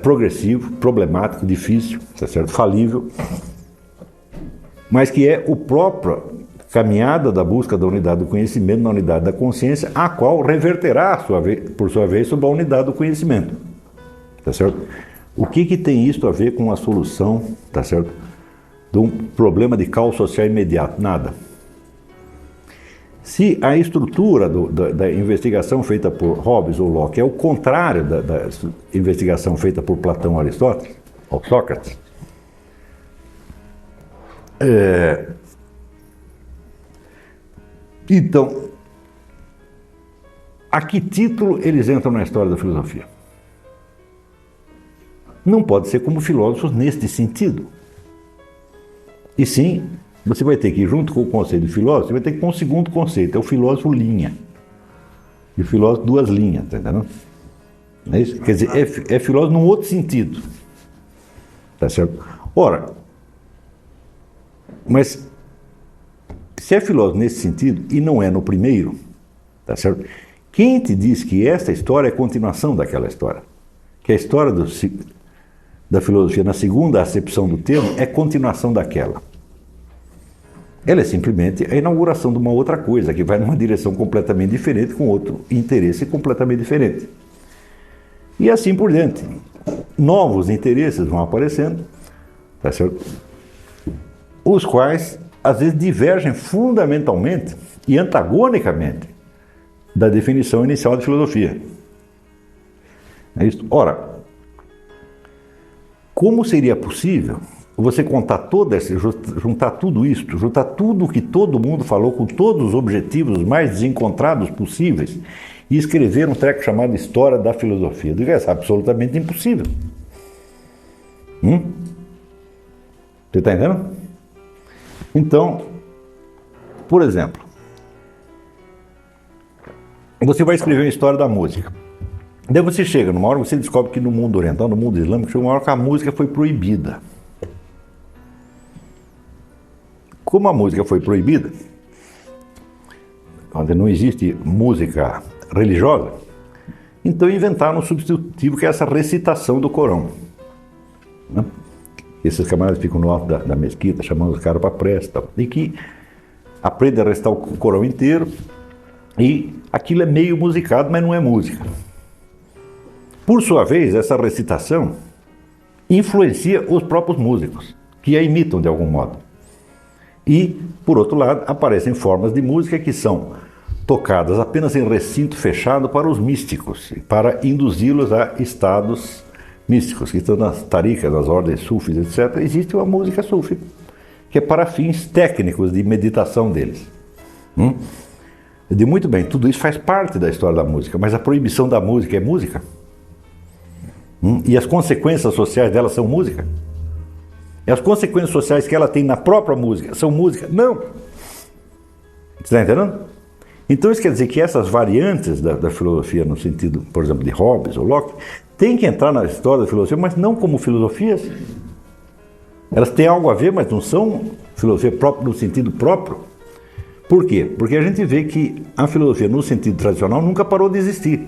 progressivo, problemático, difícil, tá certo? Falível, mas que é o próprio caminhada da busca da unidade do conhecimento na unidade da consciência, a qual reverterá, por sua vez, sobre a unidade do conhecimento. Tá certo? O que tem isso a ver com a solução, tá certo, de um problema de caos social imediato? Nada. Se a estrutura da investigação feita por Hobbes ou Locke é o contrário da investigação feita por Platão ou Aristóteles, ou Sócrates, então, a que título eles entram na história da filosofia? Não pode ser como filósofos neste sentido. E sim, você vai ter que ir junto com o conceito de filósofo, você vai ter que pôr um segundo conceito, é o filósofo linha. E o filósofo duas linhas, tá entendendo? É isso? Quer dizer, é filósofo num outro sentido. Tá certo? Ora, mas se é filósofo nesse sentido, e não é no primeiro, tá certo? Quem te diz que esta história é continuação daquela história? Que a história da filosofia, na segunda acepção do termo, é continuação daquela. Ela é simplesmente a inauguração de uma outra coisa, que vai numa direção completamente diferente, com outro interesse completamente diferente. E assim por diante. Novos interesses vão aparecendo, tá certo? Os quais às vezes divergem fundamentalmente e antagonicamente da definição inicial de filosofia. É isso? Ora, como seria possível você juntar tudo isto, juntar tudo o que todo mundo falou com todos os objetivos mais desencontrados possíveis e escrever um treco chamado História da Filosofia? Eu digo, é absolutamente impossível. Você está entendendo? Então, por exemplo, você vai escrever uma história da música. Daí você chega, numa hora você descobre que no mundo oriental, no mundo islâmico, chegou uma hora que a música foi proibida. Como a música foi proibida, onde não existe música religiosa, então inventaram um substitutivo que é essa recitação do Corão. Né? Esses camaradas ficam no alto da mesquita, chamando os caras para prece, e que aprendem a recitar o Corão inteiro, E aquilo é meio musicado, mas não é música. Por sua vez, essa recitação influencia os próprios músicos, que a imitam de algum modo. E, por outro lado, aparecem formas de música que são tocadas apenas em recinto fechado para os místicos, para induzi-los a estados místicos, que estão nas tarikas, nas ordens sufis, etc. Existe uma música sufi, que é para fins técnicos de meditação deles. Eu digo, muito bem, tudo isso faz parte da história da música, mas a proibição da música é música? E as consequências sociais dela são música? E as consequências sociais que ela tem na própria música são música? Não! Você está entendendo? Então isso quer dizer que essas variantes da filosofia, no sentido, por exemplo, de Hobbes ou Locke, têm que entrar na história da filosofia, mas não como filosofias. Elas têm algo a ver, mas não são filosofia própria no sentido próprio. Por quê? Porque a gente vê que a filosofia, no sentido tradicional, nunca parou de existir.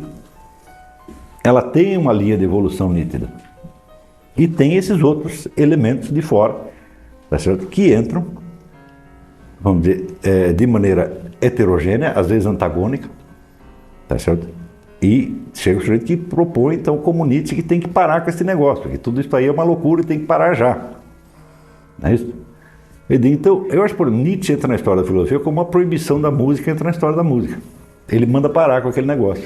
Ela tem uma linha de evolução nítida. E tem esses outros elementos de fora, tá certo? Que entram, vamos dizer, de maneira heterogênea, às vezes antagônica, tá certo? E chega o sujeito que propõe, então, como Nietzsche, que tem que parar com esse negócio, porque tudo isso aí é uma loucura e tem que parar já. Não é isso? Então, eu acho que Nietzsche entra na história da filosofia como uma proibição da música entra na história da música. Ele manda parar com aquele negócio.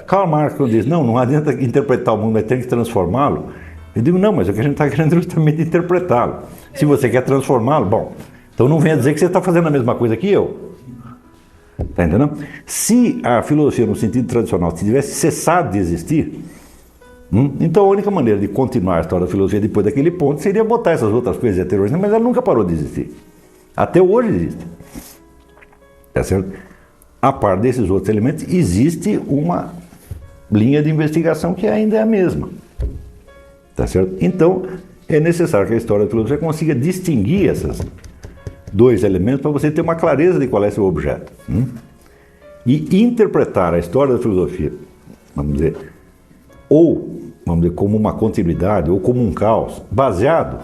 Karl Marx, quando diz, não adianta interpretar o mundo, mas tem que transformá-lo. Eu digo, não, mas o que a gente está querendo é justamente interpretá-lo. Se você quer transformá-lo, bom, então não venha dizer que você está fazendo a mesma coisa que eu. Está entendendo? Se a filosofia, no sentido tradicional, tivesse cessado de existir, então a única maneira de continuar a história da filosofia depois daquele ponto seria botar essas outras coisas heterogêneas, mas ela nunca parou de existir. Até hoje existe. Tá certo? A par desses outros elementos, existe uma linha de investigação que ainda é a mesma. Tá certo? Então, é necessário que a história da filosofia consiga distinguir esses dois elementos para você ter uma clareza de qual é seu objeto. E interpretar a história da filosofia, vamos dizer, como uma continuidade, ou como um caos, baseado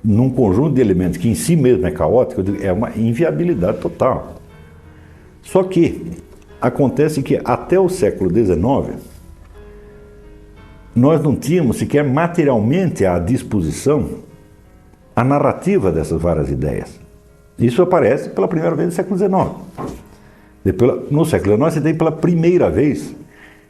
num conjunto de elementos que em si mesmo é caótico, é uma inviabilidade total. Só que acontece que até o século XIX, nós não tínhamos sequer materialmente à disposição a narrativa dessas várias ideias. Isso aparece pela primeira vez no século XIX. No século XIX, você tem pela primeira vez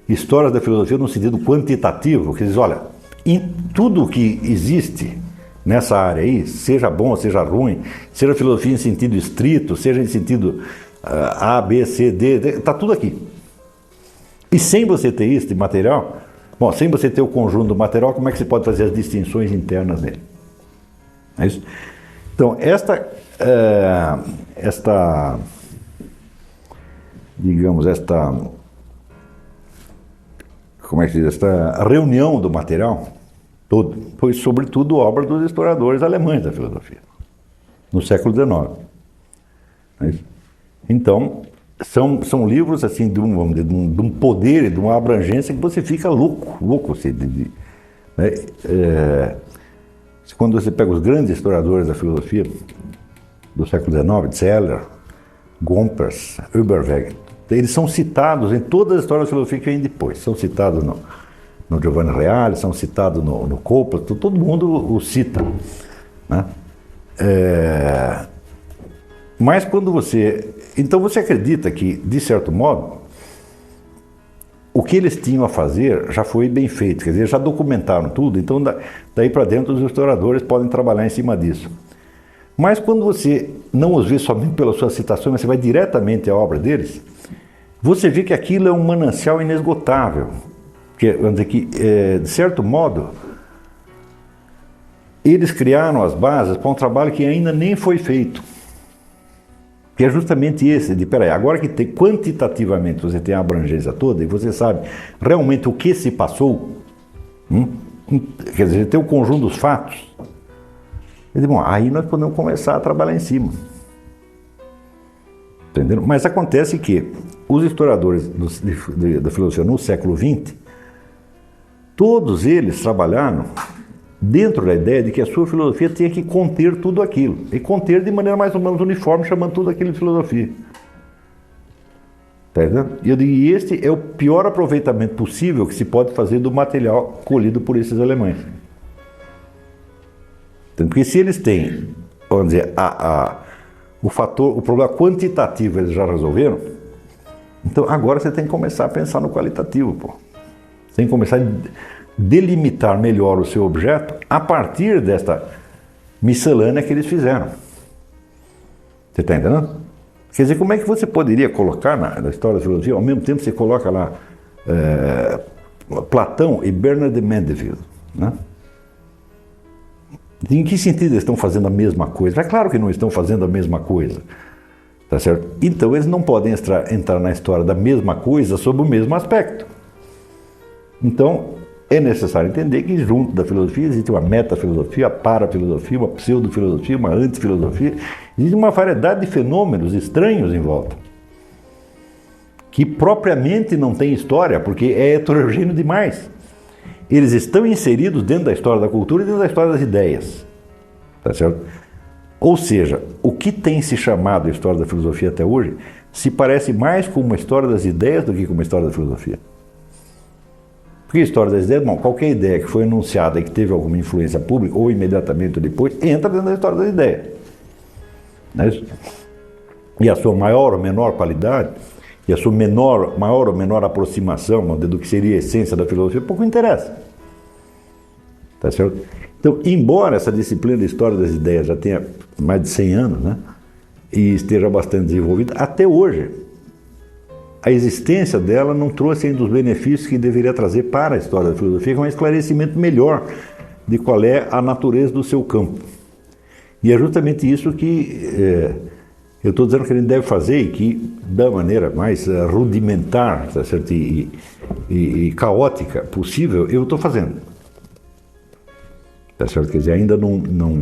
histórias da filosofia no sentido quantitativo, que diz, olha, em tudo que existe nessa área aí, seja bom, seja ruim, seja filosofia em sentido estrito, seja em sentido A, B, C, D, está tudo aqui. E sem você ter isso de material, bom, sem você ter o conjunto do material, como é que você pode fazer as distinções internas dele? É isso? Então, esta reunião do material todo foi sobretudo obra dos historiadores alemães da filosofia, no século XIX. É isso? Então, são livros assim, de um poder e de uma abrangência que você fica louco. Quando você pega os grandes historiadores da filosofia do século XIX, Zeller, Gompers, Überweg, eles são citados em todas as histórias da filosofia que vêm depois. São citados no Giovanni Reale, são citados no Coppola, todo mundo o cita. Né? Mas quando então você acredita que, de certo modo, o que eles tinham a fazer já foi bem feito, quer dizer, já documentaram tudo, então daí para dentro os historiadores podem trabalhar em cima disso. Mas quando você não os vê somente pelas suas citações, mas você vai diretamente à obra deles, você vê que aquilo é um manancial inesgotável. Vamos dizer que, de certo modo, eles criaram as bases para um trabalho que ainda nem foi feito. Que é justamente esse, agora que quantitativamente você tem a abrangência toda e você sabe realmente o que se passou, quer dizer, tem o conjunto dos fatos, bom, aí nós podemos começar a trabalhar em cima. Entenderam? Mas acontece que os historiadores da filosofia no século XX, todos eles trabalharam dentro da ideia de que a sua filosofia tinha que conter tudo aquilo, e conter de maneira mais ou menos uniforme, chamando tudo aquilo de filosofia. Tá entendendo? E eu digo, e este é o pior aproveitamento possível que se pode fazer do material colhido por esses alemães. Então, porque se eles têm, vamos dizer, o problema quantitativo eles já resolveram, então agora você tem que começar a pensar no qualitativo, pô. Você tem que começar a delimitar melhor o seu objeto a partir desta miscelânea que eles fizeram. Você está entendendo? Quer dizer, como é que você poderia colocar na história da filosofia, ao mesmo tempo você coloca lá Platão e Bernard de Mendeville, né? Em que sentido eles estão fazendo a mesma coisa? É claro que não estão fazendo a mesma coisa, tá certo? Então eles não podem entrar na história da mesma coisa sob o mesmo aspecto. Então é necessário entender que junto da filosofia existe uma metafilosofia, a parafilosofia, uma pseudofilosofia, uma antifilosofia, existe uma variedade de fenômenos estranhos em volta, que propriamente não tem história, porque é heterogêneo demais. Eles estão inseridos dentro da história da cultura e dentro da história das ideias. Tá certo? Ou seja, o que tem se chamado a história da filosofia até hoje se parece mais com uma história das ideias do que com uma história da filosofia. Porque a história das ideias, bom, qualquer ideia que foi enunciada e que teve alguma influência pública, ou imediatamente ou depois, entra dentro da história das ideias. Não é isso? E a sua maior ou menor qualidade, e a sua maior ou menor aproximação do que seria a essência da filosofia, pouco interessa. Tá certo? Então, embora essa disciplina de história das ideias já tenha mais de 100 anos, né, e esteja bastante desenvolvida, até hoje, a existência dela não trouxe ainda os benefícios que deveria trazer para a história da filosofia, que é um esclarecimento melhor de qual é a natureza do seu campo. E é justamente isso que eu estou dizendo que a gente deve fazer e que, da maneira mais rudimentar, tá certo? E caótica possível, eu estou fazendo. Tá certo? Quer dizer, ainda não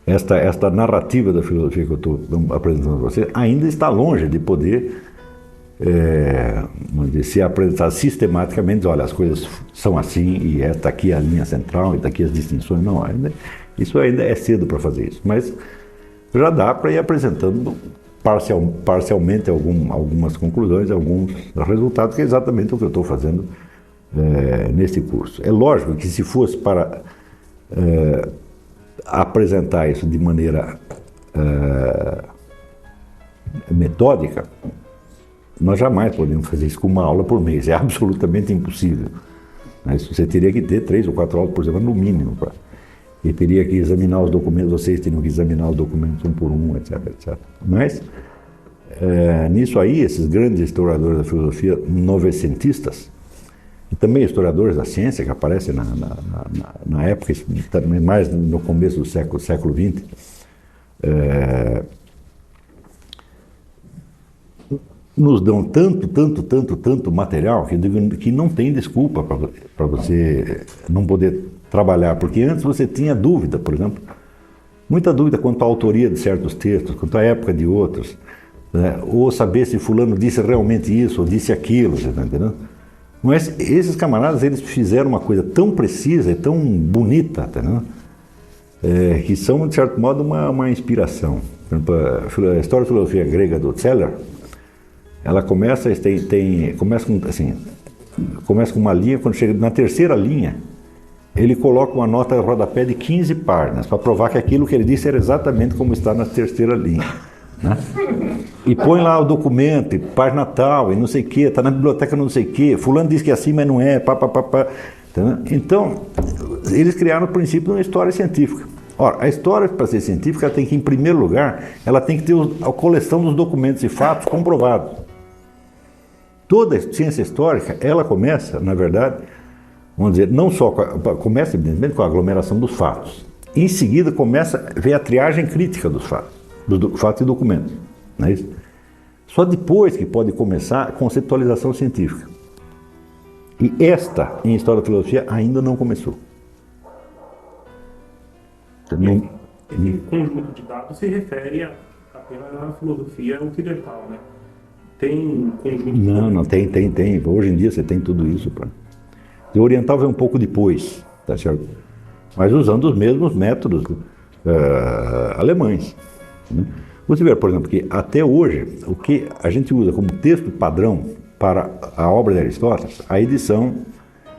esta narrativa da filosofia que eu estou apresentando para você ainda está longe de poder se apresentar sistematicamente. Olha, as coisas são assim e está aqui a linha central e está aqui as distinções. Não, isso ainda é cedo para fazer isso, mas já dá para ir apresentando parcialmente algumas conclusões, alguns resultados, que é exatamente o que eu estou fazendo nesse curso. É lógico que se fosse para apresentar isso de maneira metódica, nós jamais podemos fazer isso com uma aula por mês, é absolutamente impossível. Mas você teria que ter 3 ou 4 aulas por semana no mínimo, e teria que examinar os documentos, vocês teriam que examinar os documentos um por um, etc, etc. Mas, nisso aí, esses grandes historiadores da filosofia novecentistas, e também historiadores da ciência, que aparecem na época, também mais no começo do século XX, nos dão tanto material que não tem desculpa para você não poder trabalhar, porque antes você tinha dúvida, por exemplo, muita dúvida quanto à autoria de certos textos, quanto à época de outros, né? Ou saber se fulano disse realmente isso ou disse aquilo, você está entendendo? Mas esses camaradas, eles fizeram uma coisa tão precisa e tão bonita, tá entendendo? Que são, de certo modo, uma inspiração. Por exemplo, a história da filosofia grega do Celer, ela começa com uma linha, quando chega na terceira linha, ele coloca uma nota de rodapé de 15 páginas, para provar que aquilo que ele disse era exatamente como está na terceira linha, né? E põe lá o documento, página tal, e não sei o que, está na biblioteca não sei o que, fulano diz que é assim, mas não é, pá. Então, eles criaram o princípio de uma história científica. Ora, a história, para ser científica, ela tem que, em primeiro lugar, ela tem que ter a coleção dos documentos e fatos comprovados. Toda a ciência histórica, ela começa, na verdade, vamos dizer, não só começa, evidentemente, com a aglomeração dos fatos. Em seguida, vem a triagem crítica dos fatos e documentos. Não é isso? Só depois que pode começar a conceitualização científica. E esta, em História da Filosofia, ainda não começou. Esse conjunto de dados se refere apenas à filosofia ocidental, né? Tem conjunto... Não, tem. Hoje em dia você tem tudo isso. O oriental vem um pouco depois, tá certo? Mas usando os mesmos métodos alemães, né? Você vê, por exemplo, que até hoje, o que a gente usa como texto padrão para a obra de Aristóteles, a edição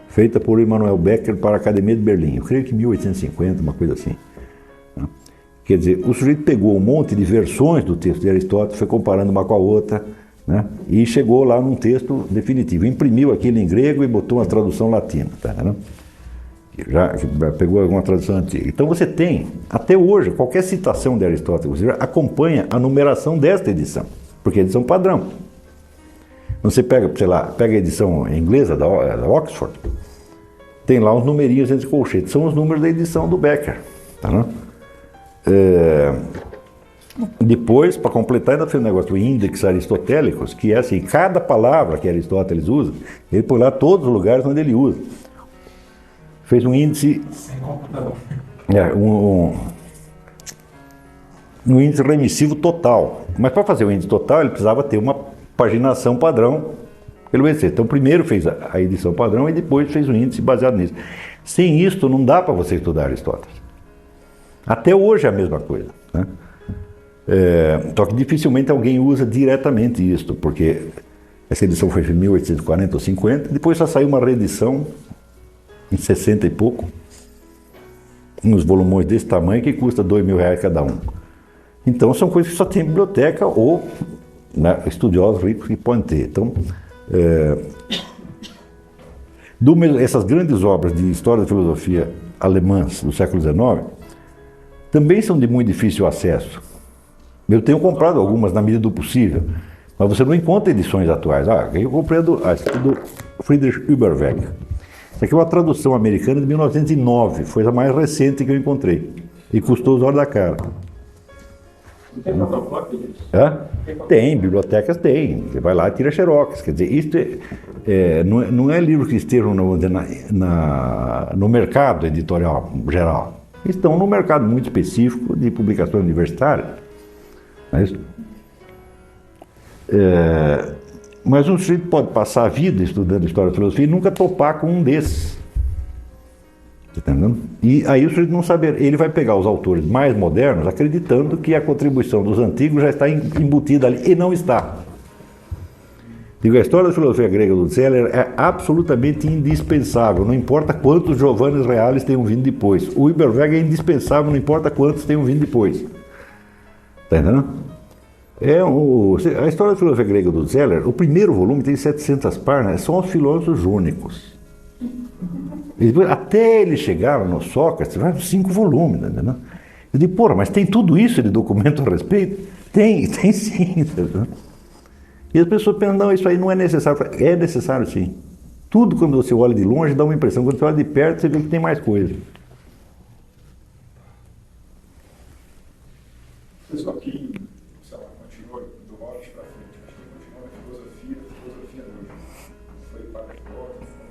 feita por Immanuel Becker para a Academia de Berlim, eu creio que 1850, uma coisa assim. Quer dizer, o sujeito pegou um monte de versões do texto de Aristóteles, foi comparando uma com a outra, né? E chegou lá num texto definitivo. Imprimiu aquilo em grego e botou uma tradução latina. Tá, né? Já pegou alguma tradução antiga. Então você tem, até hoje, qualquer citação de Aristóteles acompanha a numeração desta edição, porque é edição padrão. Você pega, sei lá, pega a edição inglesa da Oxford, tem lá uns numerinhos entre colchetes, são os números da edição do Becker. Tá, né? Depois, para completar, ainda fez um negócio, o índex aristotélicos, que é assim, cada palavra que Aristóteles usa, ele põe lá todos os lugares onde ele usa. Fez um índice, um índice remissivo total. Mas para fazer o índice total, ele precisava ter uma paginação padrão pelo EC. Então, primeiro fez a edição padrão e depois fez um índice baseado nisso. Sem isso, não dá para você estudar Aristóteles. Até hoje é a mesma coisa, né? Só que dificilmente alguém usa diretamente isso, porque essa edição foi em 1840 ou 50, depois só saiu uma reedição em 60 e pouco, uns volumões desse tamanho que custa R$2.000 cada um. Então são coisas que só tem em biblioteca ou, né, estudiosos ricos que podem ter. Então, essas grandes obras de história da filosofia alemãs do século XIX também são de muito difícil acesso. Eu tenho comprado algumas na medida do possível, mas você não encontra edições atuais. Eu comprei a do Friedrich Überweg. Isso aqui é uma tradução americana de 1909, foi a mais recente que eu encontrei. E custou os olhos da cara. Tem fotocópia disso? Tem, bibliotecas tem. Você vai lá e tira xerox. Quer dizer, isso não é livro que estejam no mercado editorial geral. Estão no mercado muito específico de publicação universitária. Mas um sujeito pode passar a vida estudando história e filosofia e nunca topar com um desses. Tá entendendo? E aí o sujeito não saber, ele vai pegar os autores mais modernos acreditando que a contribuição dos antigos já está embutida ali, e não está. Digo, a história da filosofia grega do Zeller é absolutamente indispensável, não importa quantos Giovanni Reales tenham vindo depois. O Überweg é indispensável, não importa quantos tenham vindo depois. Está entendendo? A história da filosofia grega do Zeller, o primeiro volume tem 700 páginas, são os filósofos jônicos. Até ele chegar no Sócrates, vai 5 volumes. Entendeu? Eu digo, mas tem tudo isso de documento a respeito? Tem sim. Entendeu? E as pessoas pensam, não, isso aí não é necessário. É necessário sim. Tudo quando você olha de longe dá uma impressão, quando você olha de perto você vê que tem mais coisa. Pessoal, que, sei lá, continua do Hobbes para frente, acho que continua na filosofia hoje. Foi para a filósofo.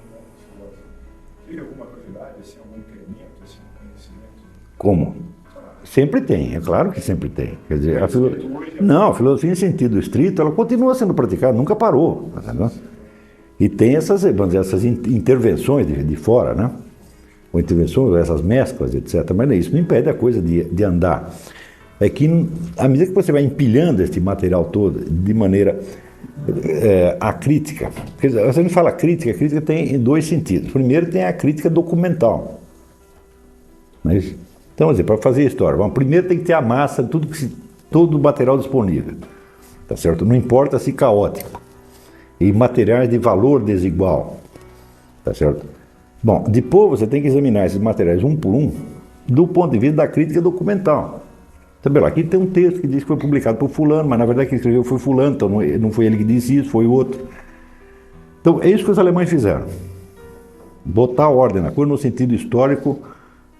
Teve alguma novidade, assim, algum incremento, assim, no conhecimento? Como? Sempre tem, é claro que sempre tem. Quer dizer, a filosofia em sentido estrito, ela continua sendo praticada, nunca parou. Tá, e tem essas, vamos dizer, essas intervenções de fora, né? Ou intervenções, essas mesclas, etc. Mas isso não impede a coisa de andar. É que, à medida que você vai empilhando esse material todo de maneira acrítica, quer dizer, você não fala crítica, a crítica tem em 2 sentidos. Primeiro tem a crítica documental. Mas, então, para fazer a história, primeiro tem que ter a massa, todo o material disponível. Tá certo? Não importa se caótico. E materiais de valor desigual. Tá certo? Bom, depois você tem que examinar esses materiais um por um, do ponto de vista da crítica documental. Também aqui tem um texto que diz que foi publicado por fulano, mas na verdade quem escreveu foi fulano, então não foi ele que disse isso, foi outro. Então é isso que os alemães fizeram. Botar ordem na coisa no sentido histórico,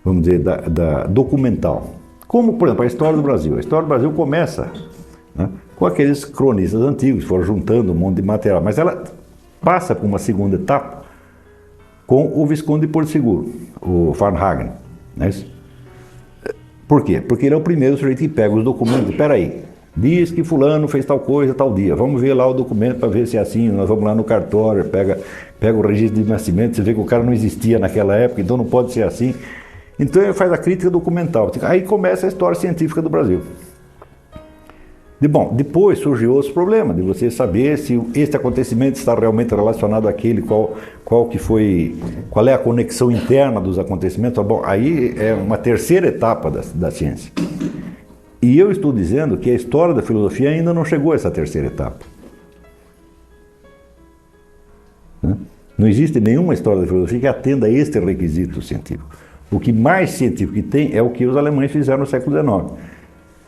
vamos dizer, da documental. Como, por exemplo, a história do Brasil. A história do Brasil começa, né, com aqueles cronistas antigos que foram juntando um monte de material, mas ela passa por uma segunda etapa com o Visconde de Porto Seguro, o Varnhagen. Né? Por quê? Porque ele é o primeiro sujeito que pega os documentos. Espera aí, diz que fulano fez tal coisa tal dia. Vamos ver lá o documento para ver se é assim. Nós vamos lá no cartório, pega o registro de nascimento, você vê que o cara não existia naquela época, então não pode ser assim. Então ele faz a crítica documental. Aí começa a história científica do Brasil. Bom, depois surgiu outros problemas, de você saber se este acontecimento está realmente relacionado àquele, qual é a conexão interna dos acontecimentos. Bom, aí é uma terceira etapa da ciência. E eu estou dizendo que a história da filosofia ainda não chegou a essa terceira etapa. Não existe nenhuma história da filosofia que atenda a este requisito científico. O que mais científico que tem é o que os alemães fizeram no século XIX,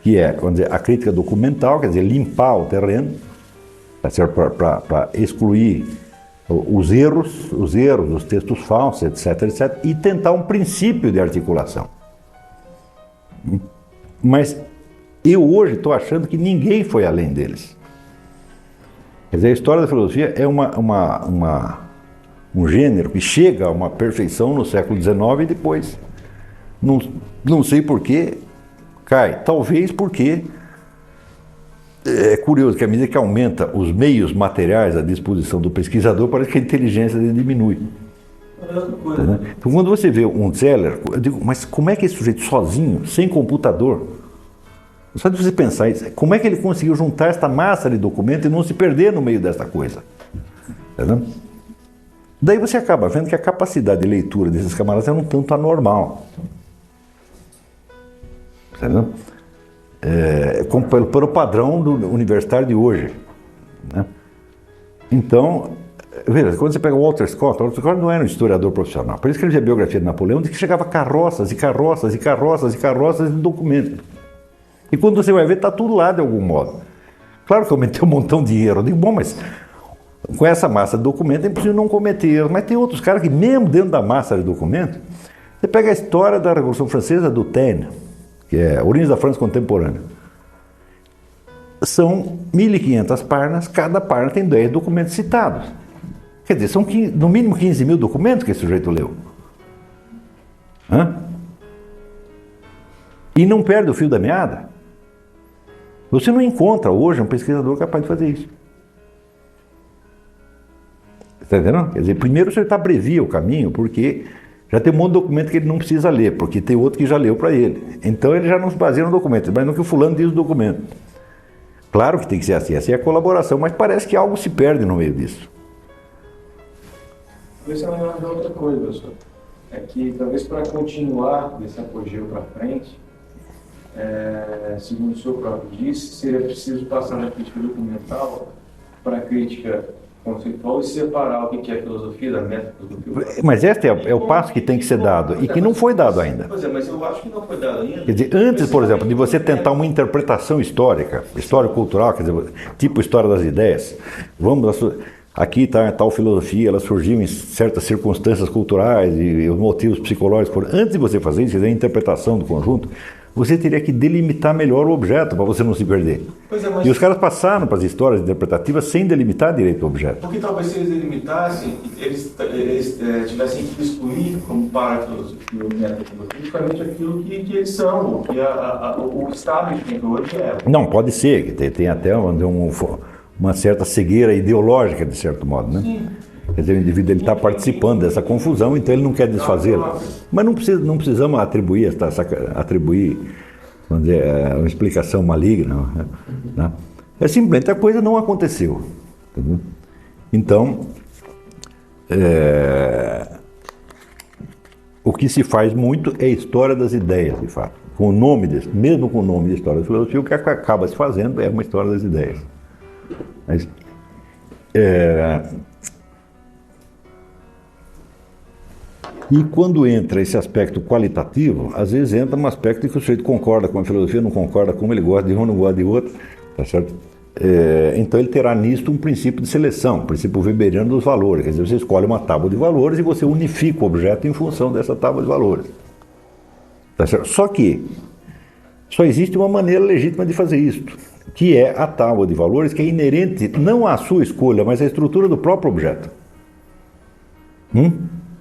que é, vamos dizer, a crítica documental, quer dizer, limpar o terreno, para excluir os erros, os textos falsos, etc., e tentar um princípio de articulação. Mas eu hoje estou achando que ninguém foi além deles. Quer dizer, a história da filosofia é um gênero que chega a uma perfeição no século XIX e depois, não sei porquê, cai. Talvez porque é curioso que à medida que aumenta os meios materiais à disposição do pesquisador, parece que a inteligência dele diminui. Então, quando você vê um Zeller, eu digo, mas como é que esse sujeito sozinho, sem computador, só de você pensar isso, como é que ele conseguiu juntar esta massa de documentos e não se perder no meio dessa coisa? Entendeu? Daí você acaba vendo que a capacidade de leitura desses camaradas é um tanto anormal. Entendeu? Pelo padrão do universitário de hoje. Né? Então, veja, quando você pega o Walter Scott não era um historiador profissional. Por isso que ele escrevia a biografia de Napoleão, de que chegava carroças e carroças e carroças e carroças de documentos. E quando você vai ver, está tudo lá de algum modo. Claro que eu meti um montão de erro. Eu digo, bom, mas com essa massa de documentos é impossível não cometer erros. Mas tem outros caras que, mesmo dentro da massa de documentos, você pega a história da Revolução Francesa do Taine, que é Origens da França Contemporânea. São 1.500 páginas, cada página tem 10 documentos citados. Quer dizer, são no mínimo 15 mil documentos que esse sujeito leu. E não perde o fio da meada. Você não encontra hoje um pesquisador capaz de fazer isso. Está entendendo? Quer dizer, primeiro você abrevia o caminho, porque já tem um monte de documento que ele não precisa ler, porque tem outro que já leu para ele. Então ele já não se baseia no documento, mas no que o fulano diz do documento. Claro que tem que ser assim, essa é a colaboração, mas parece que algo se perde no meio disso. Talvez você vai lembrar outra coisa, professor. É que talvez para continuar desse apogeu para frente, segundo o senhor próprio disse, seria preciso passar da crítica documental para a crítica conceitual e separar o que é filosofia da metafilosofia. Mas este é o passo que tem que ser dado e que não foi dado ainda. Pois é, mas eu acho que não foi dado ainda. Quer dizer, antes, por exemplo, de você tentar uma interpretação histórica, histórico-cultural, quer dizer, tipo história das ideias, aqui está a tal filosofia, ela surgiu em certas circunstâncias culturais e os motivos psicológicos. Antes de você fazer isso, quer dizer, a interpretação do conjunto, você teria que delimitar melhor o objeto para você não se perder. E os caras passaram para as histórias interpretativas sem delimitar direito o objeto. Porque talvez se eles delimitassem, eles tivessem que excluir como parte do método justamente aquilo que eles são, que o establishment hoje é. Não, pode ser, que tem até uma certa cegueira ideológica, de certo modo, né? Sim. Quer dizer, o indivíduo está participando dessa confusão, então ele não quer desfazê-la. Mas não precisamos atribuir, vamos dizer, uma explicação maligna. Né? É simplesmente a coisa não aconteceu. Entendeu? Então, o que se faz muito é a história das ideias, de fato. Mesmo com o nome de história da filosofia, o que acaba se fazendo é uma história das ideias. Mas, e quando entra esse aspecto qualitativo, às vezes entra um aspecto em que o sujeito concorda com a filosofia, não concorda com ele gosta de um, não gosta de outro, tá certo? Então ele terá nisto um princípio de seleção, um princípio weberiano dos valores, quer dizer, você escolhe uma tábua de valores e você unifica o objeto em função dessa tábua de valores. Tá certo? Só que só existe uma maneira legítima de fazer isto, que é a tábua de valores que é inerente não à sua escolha, mas à estrutura do próprio objeto.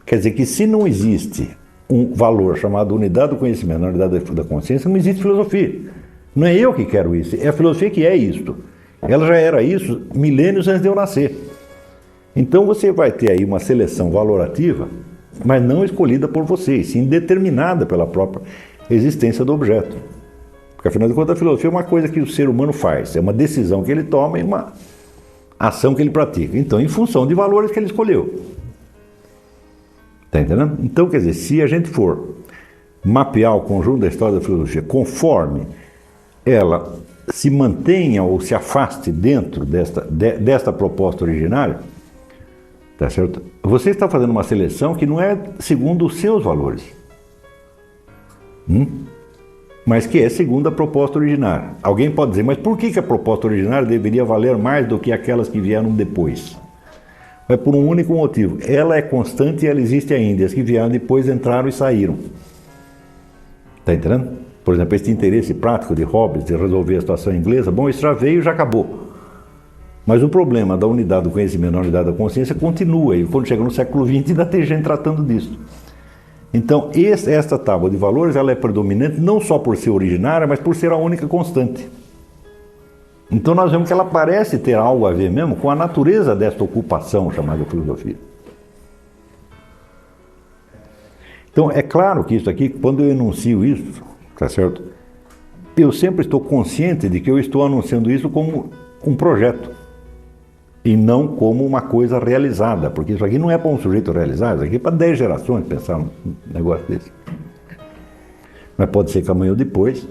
Quer dizer que se não existe um valor chamado unidade do conhecimento, unidade da consciência, não existe filosofia. Não é eu que quero isso, é a filosofia que é isto. Ela já era isso milênios antes de eu nascer. Então você vai ter aí uma seleção valorativa, mas não escolhida por você, sim determinada pela própria existência do objeto. Porque, afinal de contas, a filosofia é uma coisa que o ser humano faz, é uma decisão que ele toma e uma ação que ele pratica. Então, em função de valores que ele escolheu. Está entendendo? Então, quer dizer, se a gente for mapear o conjunto da história da filosofia conforme ela se mantenha ou se afaste dentro desta proposta originária, tá certo? Você está fazendo uma seleção que não é segundo os seus valores, mas que é segundo a proposta originária. Alguém pode dizer, mas por que a proposta originária deveria valer mais do que aquelas que vieram depois? É por um único motivo. Ela é constante e ela existe ainda. As que vieram depois entraram e saíram. Está entendendo? Por exemplo, esse interesse prático de Hobbes de resolver a situação inglesa, bom, isso já veio e já acabou. Mas o problema da unidade do conhecimento, da unidade da consciência, continua. E quando chega no século XX, ainda tem gente tratando disso. Então, esta tábua de valores, ela é predominante não só por ser originária, mas por ser a única constante. Então nós vemos que ela parece ter algo a ver mesmo com a natureza desta ocupação chamada filosofia. Então é claro que isso aqui, quando eu enuncio isso, tá certo? Eu sempre estou consciente de que eu estou anunciando isso como um projeto e não como uma coisa realizada, porque isso aqui não é para um sujeito realizado, isso aqui é para 10 gerações pensar num negócio desse. Mas pode ser que amanhã ou depois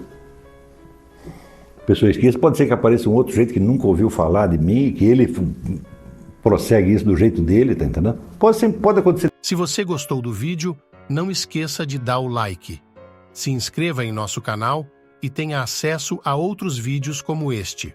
pessoa esqueça, pode ser que apareça um outro jeito que nunca ouviu falar de mim, que ele prossegue isso do jeito dele, tá entendendo? Pode acontecer. Se você gostou do vídeo, não esqueça de dar o like. Se inscreva em nosso canal e tenha acesso a outros vídeos como este.